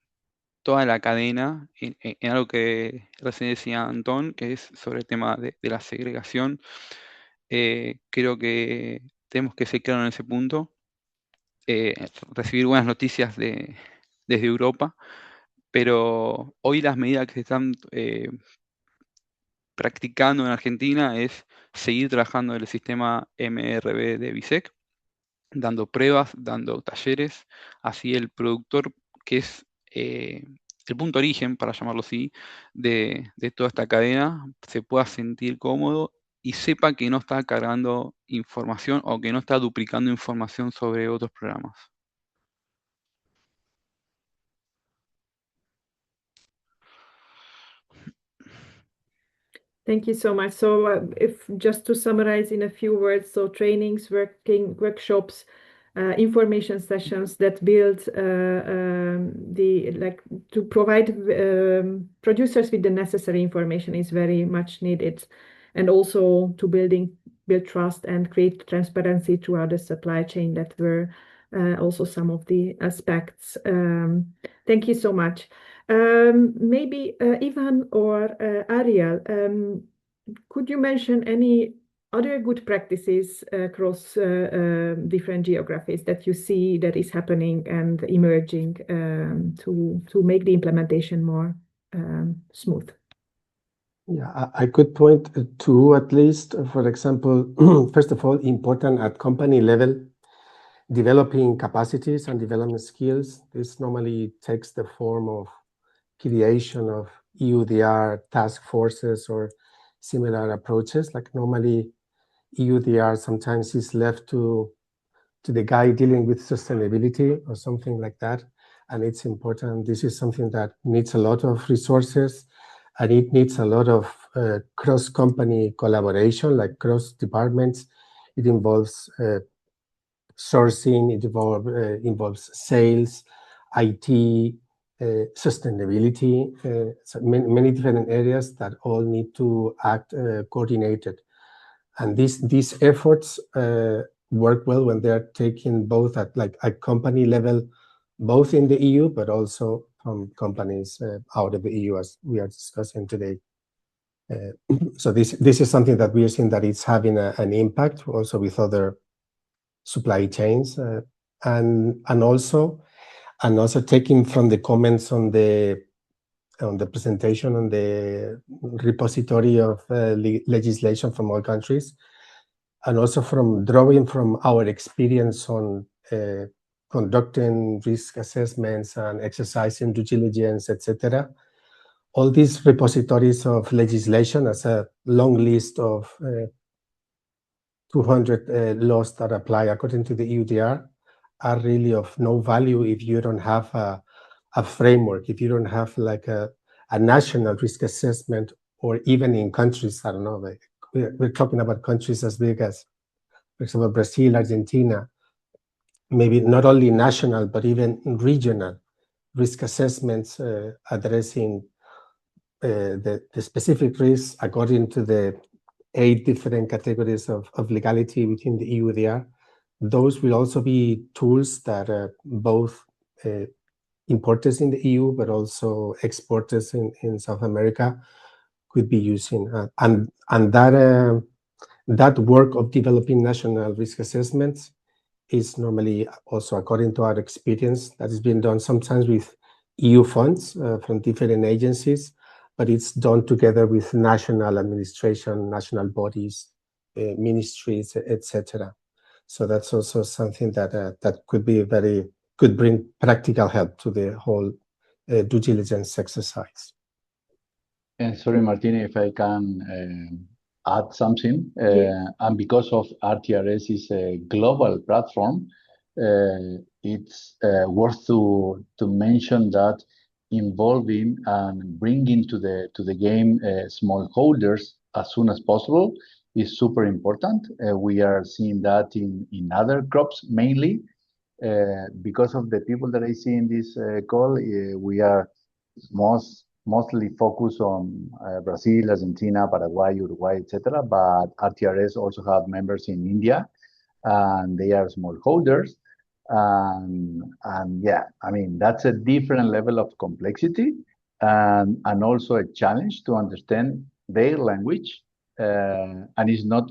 toda la cadena, en algo que recién decía Antón, que es sobre el tema de la segregación. Creo que tenemos que ser claros en ese punto, recibir buenas noticias desde Europa, pero hoy las medidas que se están practicando en Argentina es seguir trabajando en el sistema MRB de BISEC, dando pruebas, dando talleres, así el productor, que es el punto origen, para llamarlo así, de toda esta cadena, se pueda sentir cómodo y sepa que no está cargando información o que no está duplicando información sobre otros programas. Thank you so much. So if just to summarize in a few words, so trainings, workshops, information sessions that build to provide producers with the necessary information is very much needed, and also to build trust and create transparency throughout the supply chain. That were also some of the aspects. Thank you so much. Maybe Ivan or Ariel, could you mention any other good practices across different geographies that you see that is happening and emerging to make the implementation more smooth? Yeah, I could point to at least, for example, first of all, important at company level, developing capacities and development skills. This normally takes the form of creation of EUDR task forces or similar approaches. Like normally EUDR sometimes is left to the guy dealing with sustainability or something like that. And it's important. This is something that needs a lot of resources, and it needs a lot of cross-company collaboration, like cross departments. It involves sourcing, it involves sales, IT, sustainability, so many different areas that all need to act coordinated. And these efforts work well when they're taken both at like a company level, both in the EU, but also from companies out of the EU, as we are discussing today. So this is something that we are seeing that it's having an impact also with other supply chains, and also taking from the comments on the presentation on the repository of legislation from all countries, and also from drawing from our experience on conducting risk assessments and exercising due diligence, etc. All these repositories of legislation, as a long list of 200 laws that apply according to the EUDR, are really of no value if you don't have a framework, if you don't have like a national risk assessment, or even in countries, I don't know, like we're talking about countries as big as, for example, Brazil, Argentina, maybe not only national, but even regional risk assessments addressing the specific risks according to the 8 different categories of legality within the EUDR. Those will also be tools that both importers in the EU, but also exporters in South America could be using. And that work of developing national risk assessments is normally also, according to our experience, that is being done sometimes with EU funds from different agencies, but it's done together with national administration, national bodies, ministries, etc. So that's also something that that could bring practical help to the whole due diligence exercise. And sorry, Martina, if I can add something. And because of RTRS is a global platform, it's worth to mention that involving and bringing to the game smallholders as soon as possible is super important. We are seeing that in other crops mainly. Because of the people that I see in this call, we are mostly focused on Brazil, Argentina, Paraguay, Uruguay, etc. But RTRS also have members in India, and they are smallholders. And yeah, I mean, that's a different level of complexity and also a challenge to understand their language. And it's not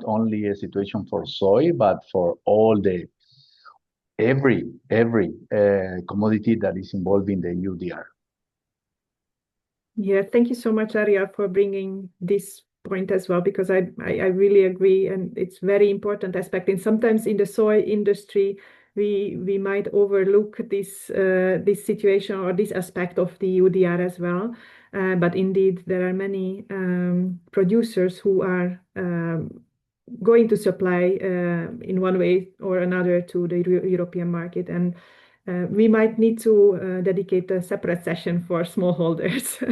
only a situation for soy, but for all every commodity that is involved in the EUDR. Yeah, thank you so much, Arya, for bringing this point as well, because I really agree, and it's very important aspect. And sometimes in the soy industry, we might overlook this this situation or this aspect of the EUDR as well. But indeed, there are many producers who are going to supply in one way or another to the European market, and we might need to dedicate a separate session for smallholders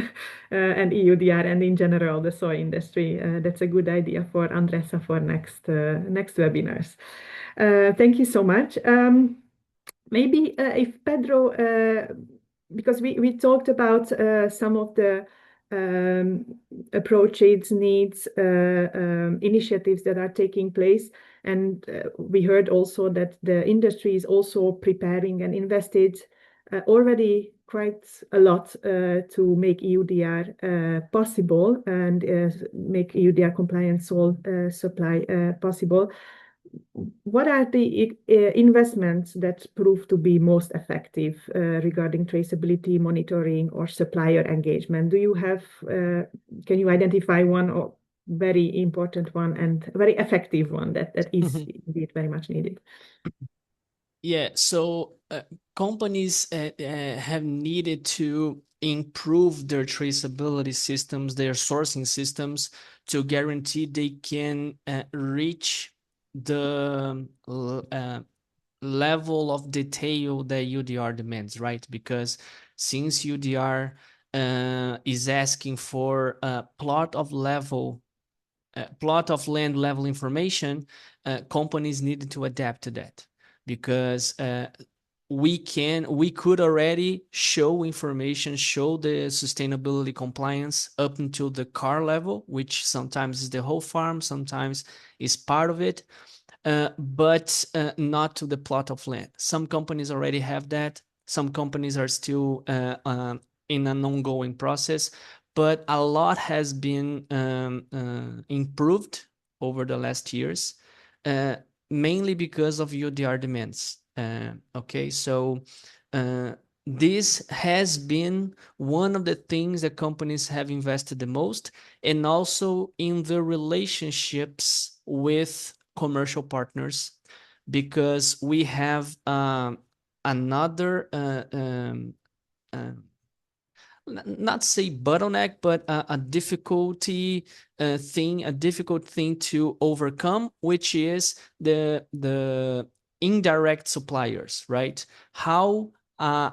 and EUDR and in general the soy industry. That's a good idea for Andressa for next webinars. Thank you so much. Maybe if Pedro, because we talked about some of the approaches, needs, initiatives that are taking place. And we heard also that the industry is also preparing and invested already quite a lot to make EUDR possible and make EUDR compliant soil supply possible. What are the investments that prove to be most effective regarding traceability, monitoring, or supplier engagement? Do you have, can you identify one or very important one and very effective one that is indeed very much needed? Yeah, so companies have needed to improve their traceability systems, their sourcing systems, to guarantee they can reach the level of detail that EUDR demands, right? Because since EUDR is asking for a plot of land level information, companies needed to adapt to that, because we could already show information, show the sustainability compliance up until the car level, which sometimes is the whole farm, sometimes is part of it, but not to the plot of land. Some companies already have that. Some companies are still in an ongoing process, but a lot has been improved over the last years, mainly because of EUDR demands. Okay, so this has been one of the things that companies have invested the most, and also in the relationships with commercial partners, because we have another not say bottleneck, but a difficult thing to overcome, which is the indirect suppliers, right? How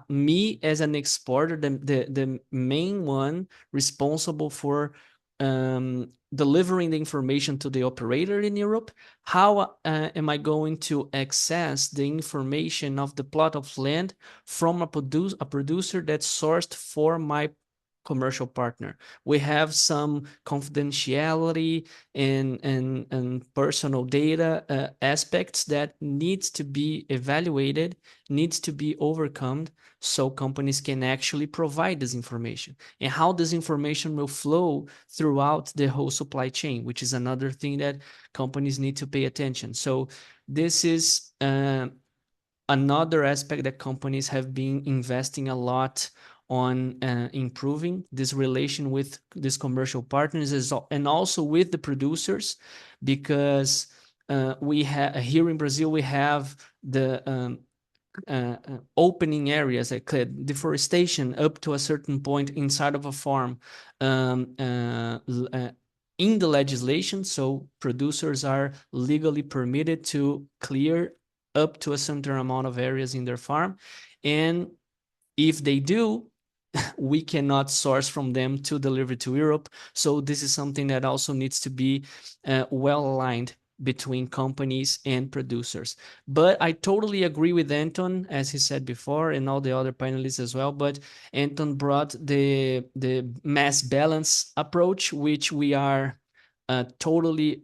me as an exporter, the main one responsible for delivering the information to the operator in Europe, how am I going to access the information of the plot of land from a producer that's sourced for my commercial partner. We have some confidentiality and personal data aspects that needs to be evaluated, needs to be overcome, so companies can actually provide this information, and how this information will flow throughout the whole supply chain, which is another thing that companies need to pay attention. So this is another aspect that companies have been investing a lot on improving this relation with these commercial partners and also with the producers, because we have here in Brazil, we have the opening areas like deforestation up to a certain point inside of a farm in the legislation. So producers are legally permitted to clear up to a certain amount of areas in their farm. And if they do, we cannot source from them to deliver to Europe. So this is something that also needs to be well aligned between companies and producers. But I totally agree with Anton, as he said before, and all the other panelists as well. But Anton brought the mass balance approach, which we are totally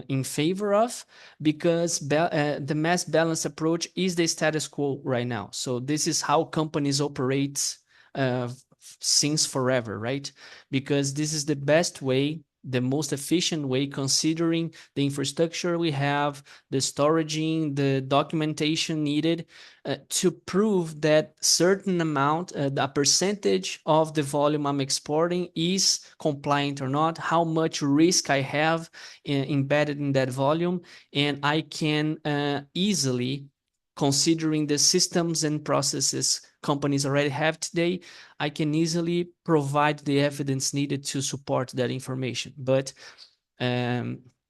in favor of, because the mass balance approach is the status quo right now. So this is how companies operate since forever, right? Because this is the best way, the most efficient way, considering the infrastructure we have, the storaging, the documentation needed to prove that certain amount, a percentage of the volume I'm exporting is compliant or not, how much risk I have embedded in that volume, and I can easily, considering the systems and processes companies already have today, I can easily provide the evidence needed to support that information. But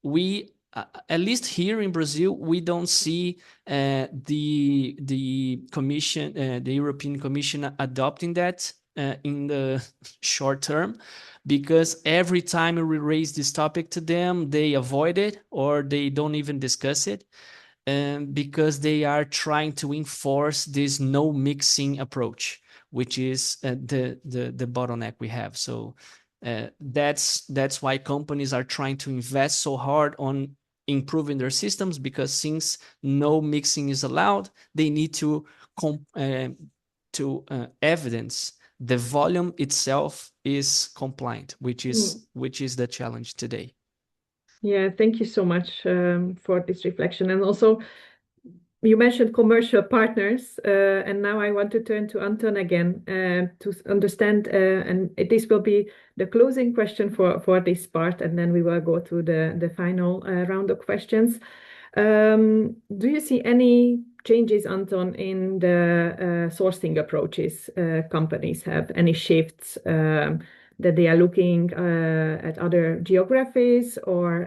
we, at least here in Brazil, we don't see the Commission, the European Commission adopting that in the short term, because every time we raise this topic to them, they avoid it or they don't even discuss it. Because they are trying to enforce this no mixing approach, which is the bottleneck we have. So that's why companies are trying to invest so hard on improving their systems, because since no mixing is allowed, they need to evidence the volume itself is compliant, which is the challenge today. Yeah, thank you so much for this reflection. And also, you mentioned commercial partners, and now I want to turn to Anton again to understand, and this will be the closing question for this part, and then we will go to the final round of questions. Do you see any changes, Anton, in the sourcing approaches companies have? Any shifts that they are looking at other geographies or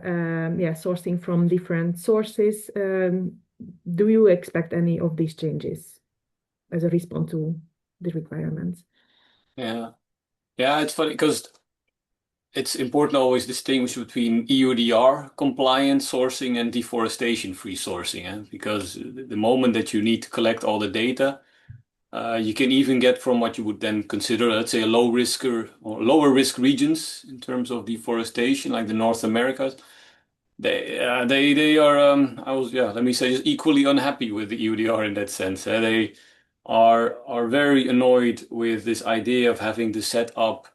sourcing from different sources? Do you expect any of these changes as a response to the requirements? Yeah, it's funny because it's important to always distinguish between EUDR compliant sourcing and deforestation-free sourcing, because the moment that you need to collect all the data, you can even get from what you would then consider, let's say, a low risk or lower risk regions in terms of deforestation, like the North Americas. They are let me say, just equally unhappy with the EUDR in that sense. They are very annoyed with this idea of having to set up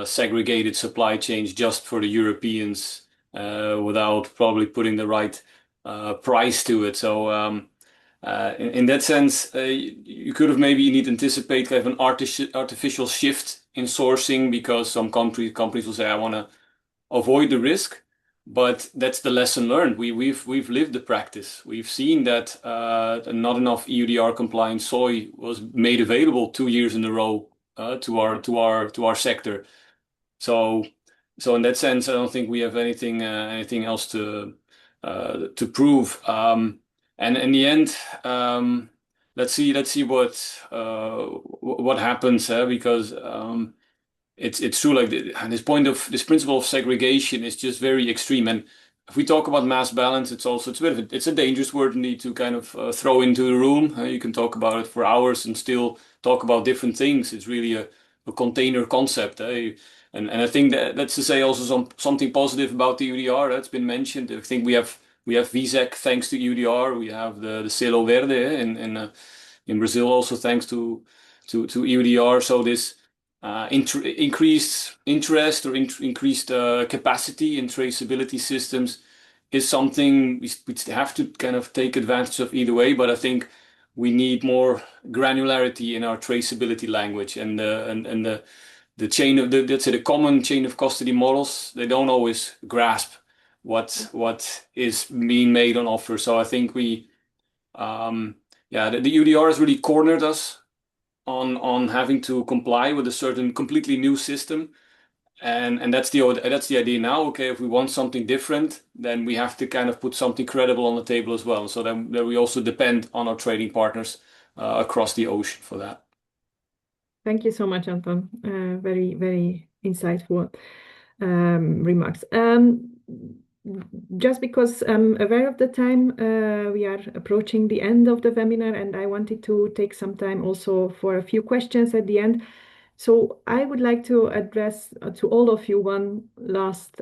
segregated supply chains just for the Europeans without probably putting the right price to it. So in that sense, you could have maybe need to anticipate kind of an artificial shift in sourcing, because some companies will say, I want to avoid the risk. But that's the lesson learned. We've lived the practice. We've seen that not enough EUDR compliant soy was made available 2 years in a row to our sector. So in that sense, I don't think we have anything else to prove. And in the end, let's see what happens, because it's true. Like this principle of segregation is just very extreme. And if we talk about mass balance, it's a dangerous word indeed to kind of throw into the room. You can talk about it for hours and still talk about different things. It's really a container concept. And I think that's to say also something positive about the EUDR that's been mentioned. I think we have VSEC thanks to EUDR. We have the Selo Verde in Brazil also thanks to EUDR. So this increased interest or increased capacity in traceability systems is something we have to kind of take advantage of either way. But I think we need more granularity in our traceability language and the chain of let's say the common chain of custody models. They don't always grasp what is being made on offer. So I think the EUDR has really cornered us on having to comply with a certain completely new system. And that's the idea now. Okay, if we want something different, then we have to kind of put something credible on the table as well. So then we also depend on our trading partners across the ocean for that. Thank you so much, Anton. Very, very insightful remarks. Just because I'm aware of the time, we are approaching the end of the webinar, and I wanted to take some time also for a few questions at the end. So I would like to address to all of you one last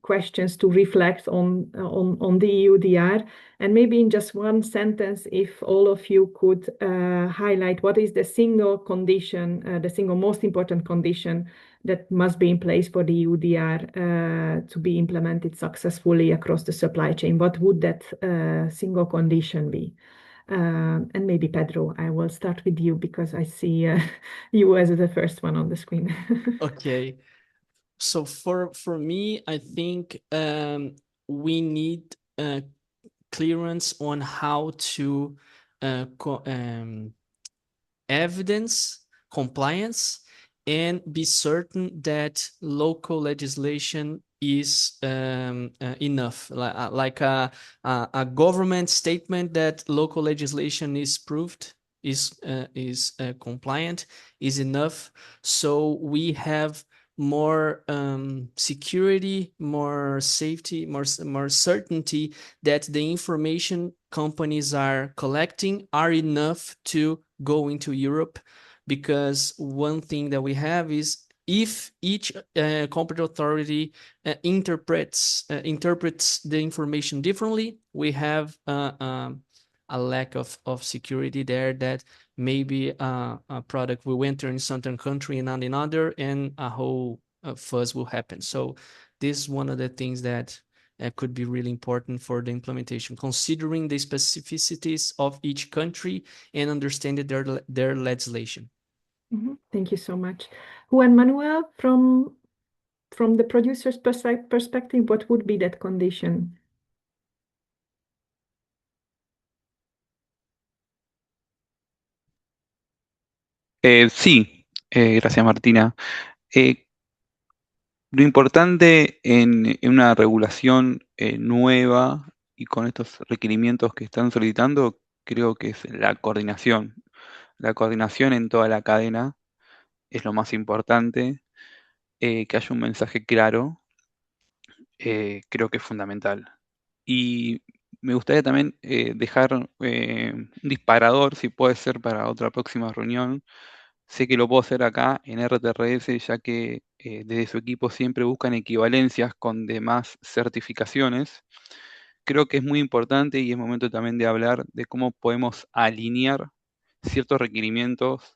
questions to reflect on the EUDR, and maybe in just one sentence, if all of you could highlight what is the single condition, the single most important condition that must be in place for the EUDR to be implemented successfully across the supply chain. What would that single condition be? And maybe Pedro, I will start with you because I see you as the first one on the screen. Okay. So for me, I think we need clearance on how to evidence compliance and be certain that local legislation is enough, like a government statement that local legislation is proved, is compliant, is enough. So we have more security, more safety, more certainty that the information companies are collecting are enough to go into Europe. Because one thing that we have is if each competent authority interprets the information differently, we have a lack of security there, that maybe a product will enter in certain country and not in other, and a whole fuss will happen. So this is one of the things that could be really important for the implementation, considering the specificities of each country and understanding their legislation. Mm-hmm. Thank you so much. Juan Manuel, from the producer's perspective, what would be that condition? Sí, gracias Martina. Lo importante en una regulación nueva y con estos requerimientos que están solicitando, creo que es la coordinación. La coordinación en toda la cadena es lo más importante. Que haya un mensaje claro, creo que es fundamental. Y me gustaría también dejar un disparador, si puede ser para otra próxima reunión. Sé que lo puedo hacer acá en RTRS, ya que desde su equipo siempre buscan equivalencias con demás certificaciones. Creo que es muy importante y es momento también de hablar de cómo podemos alinear ciertos requerimientos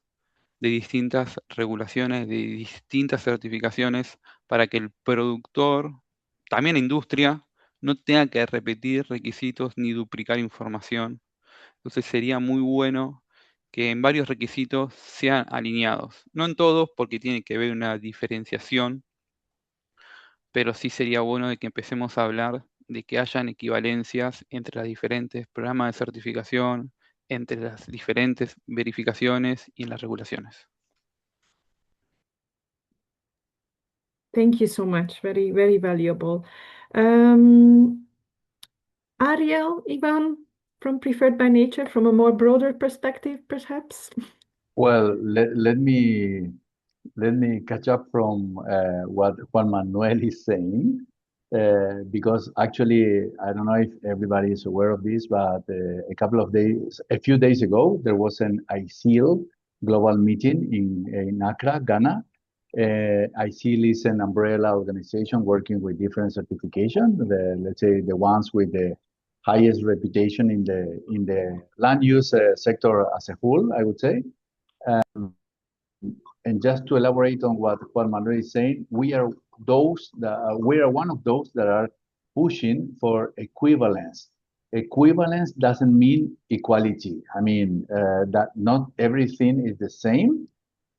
de distintas regulaciones, de distintas certificaciones, para que el productor, también la industria, no tenga que repetir requisitos ni duplicar información. Entonces sería muy bueno que en varios requisitos sean alineados. No en todos, porque tiene que haber una diferenciación, pero sí sería bueno de que empecemos a hablar de que hayan equivalencias entre los diferentes programas de certificación, entre las diferentes verificaciones y en las regulaciones. Thank you so much. Very, very valuable. Ariel, Ivan, from Preferred by Nature, from a more broader perspective, perhaps? Well, let me catch up from what Juan Manuel is saying, because actually, I don't know if everybody is aware of this, but a few days ago, there was an ISIL global meeting in Accra, Ghana. I see this an umbrella organization working with different certification. Let's say the ones with the highest reputation in the land use sector as a whole, I would say. And just to elaborate on what Juan Manuel is saying, we are one of those that are pushing for equivalence. Equivalence doesn't mean equality. I mean that not everything is the same,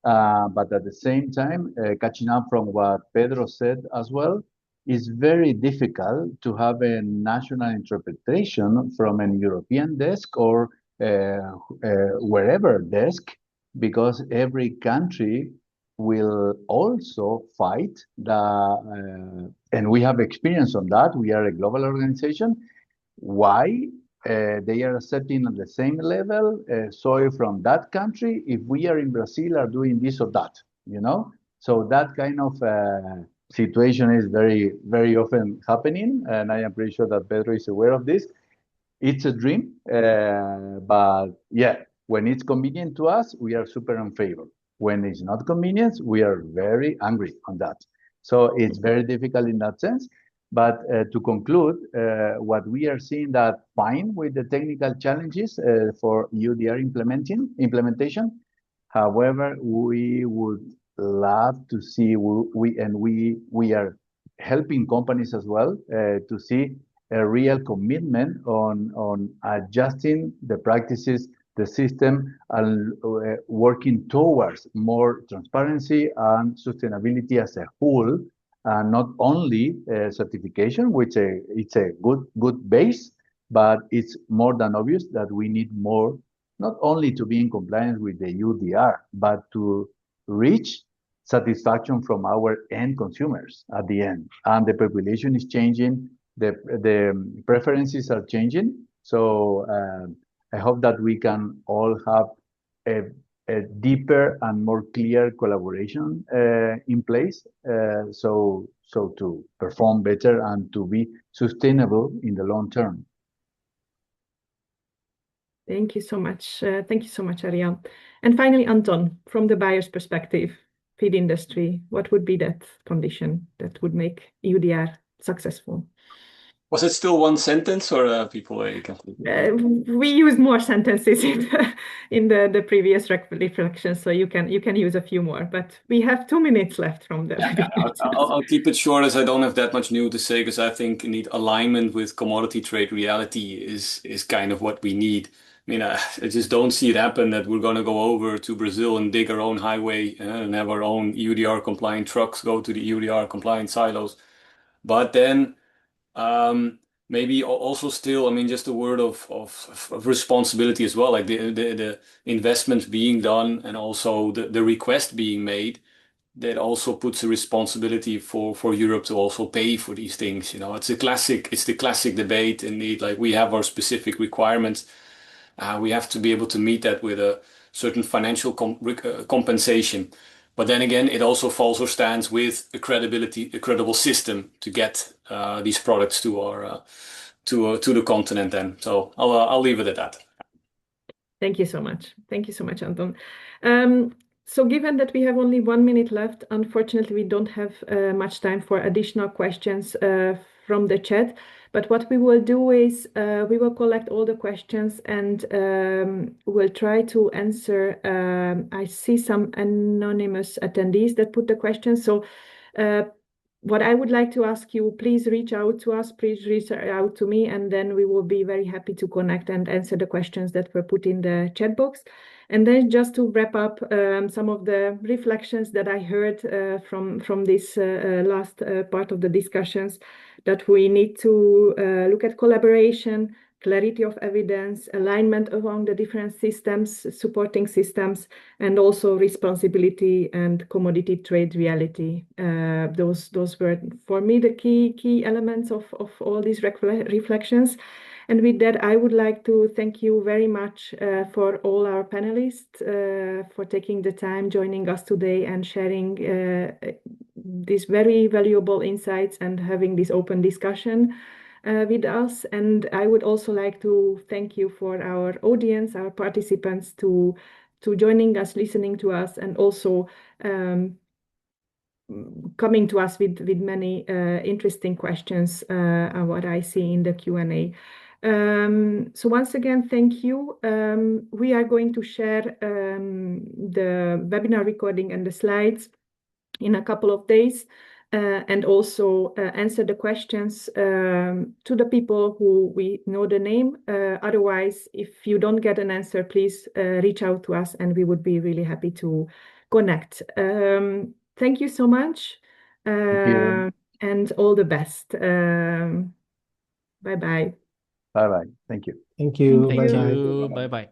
but at the same time, catching up from what Pedro said as well, it's very difficult to have a national interpretation from a European desk or wherever desk, because every country will also fight and we have experience on that. We are a global organization. Why they are accepting at the same level soy from that country if we are in Brazil are doing this or that, you know? So that kind of situation is very, very often happening, and I am pretty sure that Pedro is aware of this. It's a dream, but yeah, when it's convenient to us, we are super in favor. When it's not convenient, we are very angry on that. So it's very difficult in that sense. But to conclude, what we are seeing that fine with the technical challenges for EUDR implementation. However, we would love to see we are helping companies as well to see a real commitment on adjusting the practices, the system, and working towards more transparency and sustainability as a whole, and not only certification, which it's a good base, but it's more than obvious that we need more, not only to be in compliance with the EUDR, but to reach satisfaction from our end consumers at the end. And the population is changing, the preferences are changing. So I hope that we can all have a deeper and more clear collaboration in place, so to perform better and to be sustainable in the long term. Thank you so much. Thank you so much, Ariel. And finally, Anton, from the buyer's perspective, feed industry, what would be that condition that would make EUDR successful? Was it still one sentence, or people? We used more sentences in the previous reflection, so you can use a few more. But we have 2 minutes left from the. I'll keep it short, as I don't have that much new to say, because I think indeed alignment with commodity trade reality is kind of what we need. I mean, I just don't see it happen that we're going to go over to Brazil and dig our own highway and have our own EUDR compliant trucks go to the EUDR compliant silos, but then. Maybe also still, I mean, just a word of responsibility as well, like the investment being done and also the request being made, that also puts a responsibility for Europe to also pay for these things. You know, it's the classic debate indeed. Like, we have our specific requirements. We have to be able to meet that with a certain financial compensation. But then again, it also falls or stands with a credible system to get these products to our to the continent. Then, so I'll leave it at that. Thank you so much. Thank you so much, Anton. So given that we have only 1 minute left, unfortunately, we don't have much time for additional questions from the chat. But what we will do is we will collect all the questions and we'll try to answer. I see some anonymous attendees that put the questions. So what I would like to ask you, please reach out to us, please reach out to me, and then we will be very happy to connect and answer the questions that were put in the chat box. And then just to wrap up some of the reflections that I heard from this last part of the discussions, that we need to look at collaboration, clarity of evidence, alignment among the different systems, supporting systems, and also responsibility and commodity trade reality. Those were, for me, the key elements of all these reflections. And with that, I would like to thank you very much for all our panelists for taking the time, joining us today and sharing these very valuable insights and having this open discussion with us. And I would also like to thank you for our audience, our participants, to to joining us, listening to us, and also coming to us with many interesting questions, what I see in the Q&A. So once again, thank you. We are going to share the webinar recording and the slides in a couple of days, and also answer the questions to the people who we know the name. Otherwise, if you don't get an answer, please reach out to us, and we would be really happy to connect. Thank you so much, Thank you. and all the best. Bye-bye. Bye bye. Thank you. Thank you. Thank Bye you. bye. Thank you. Bye bye.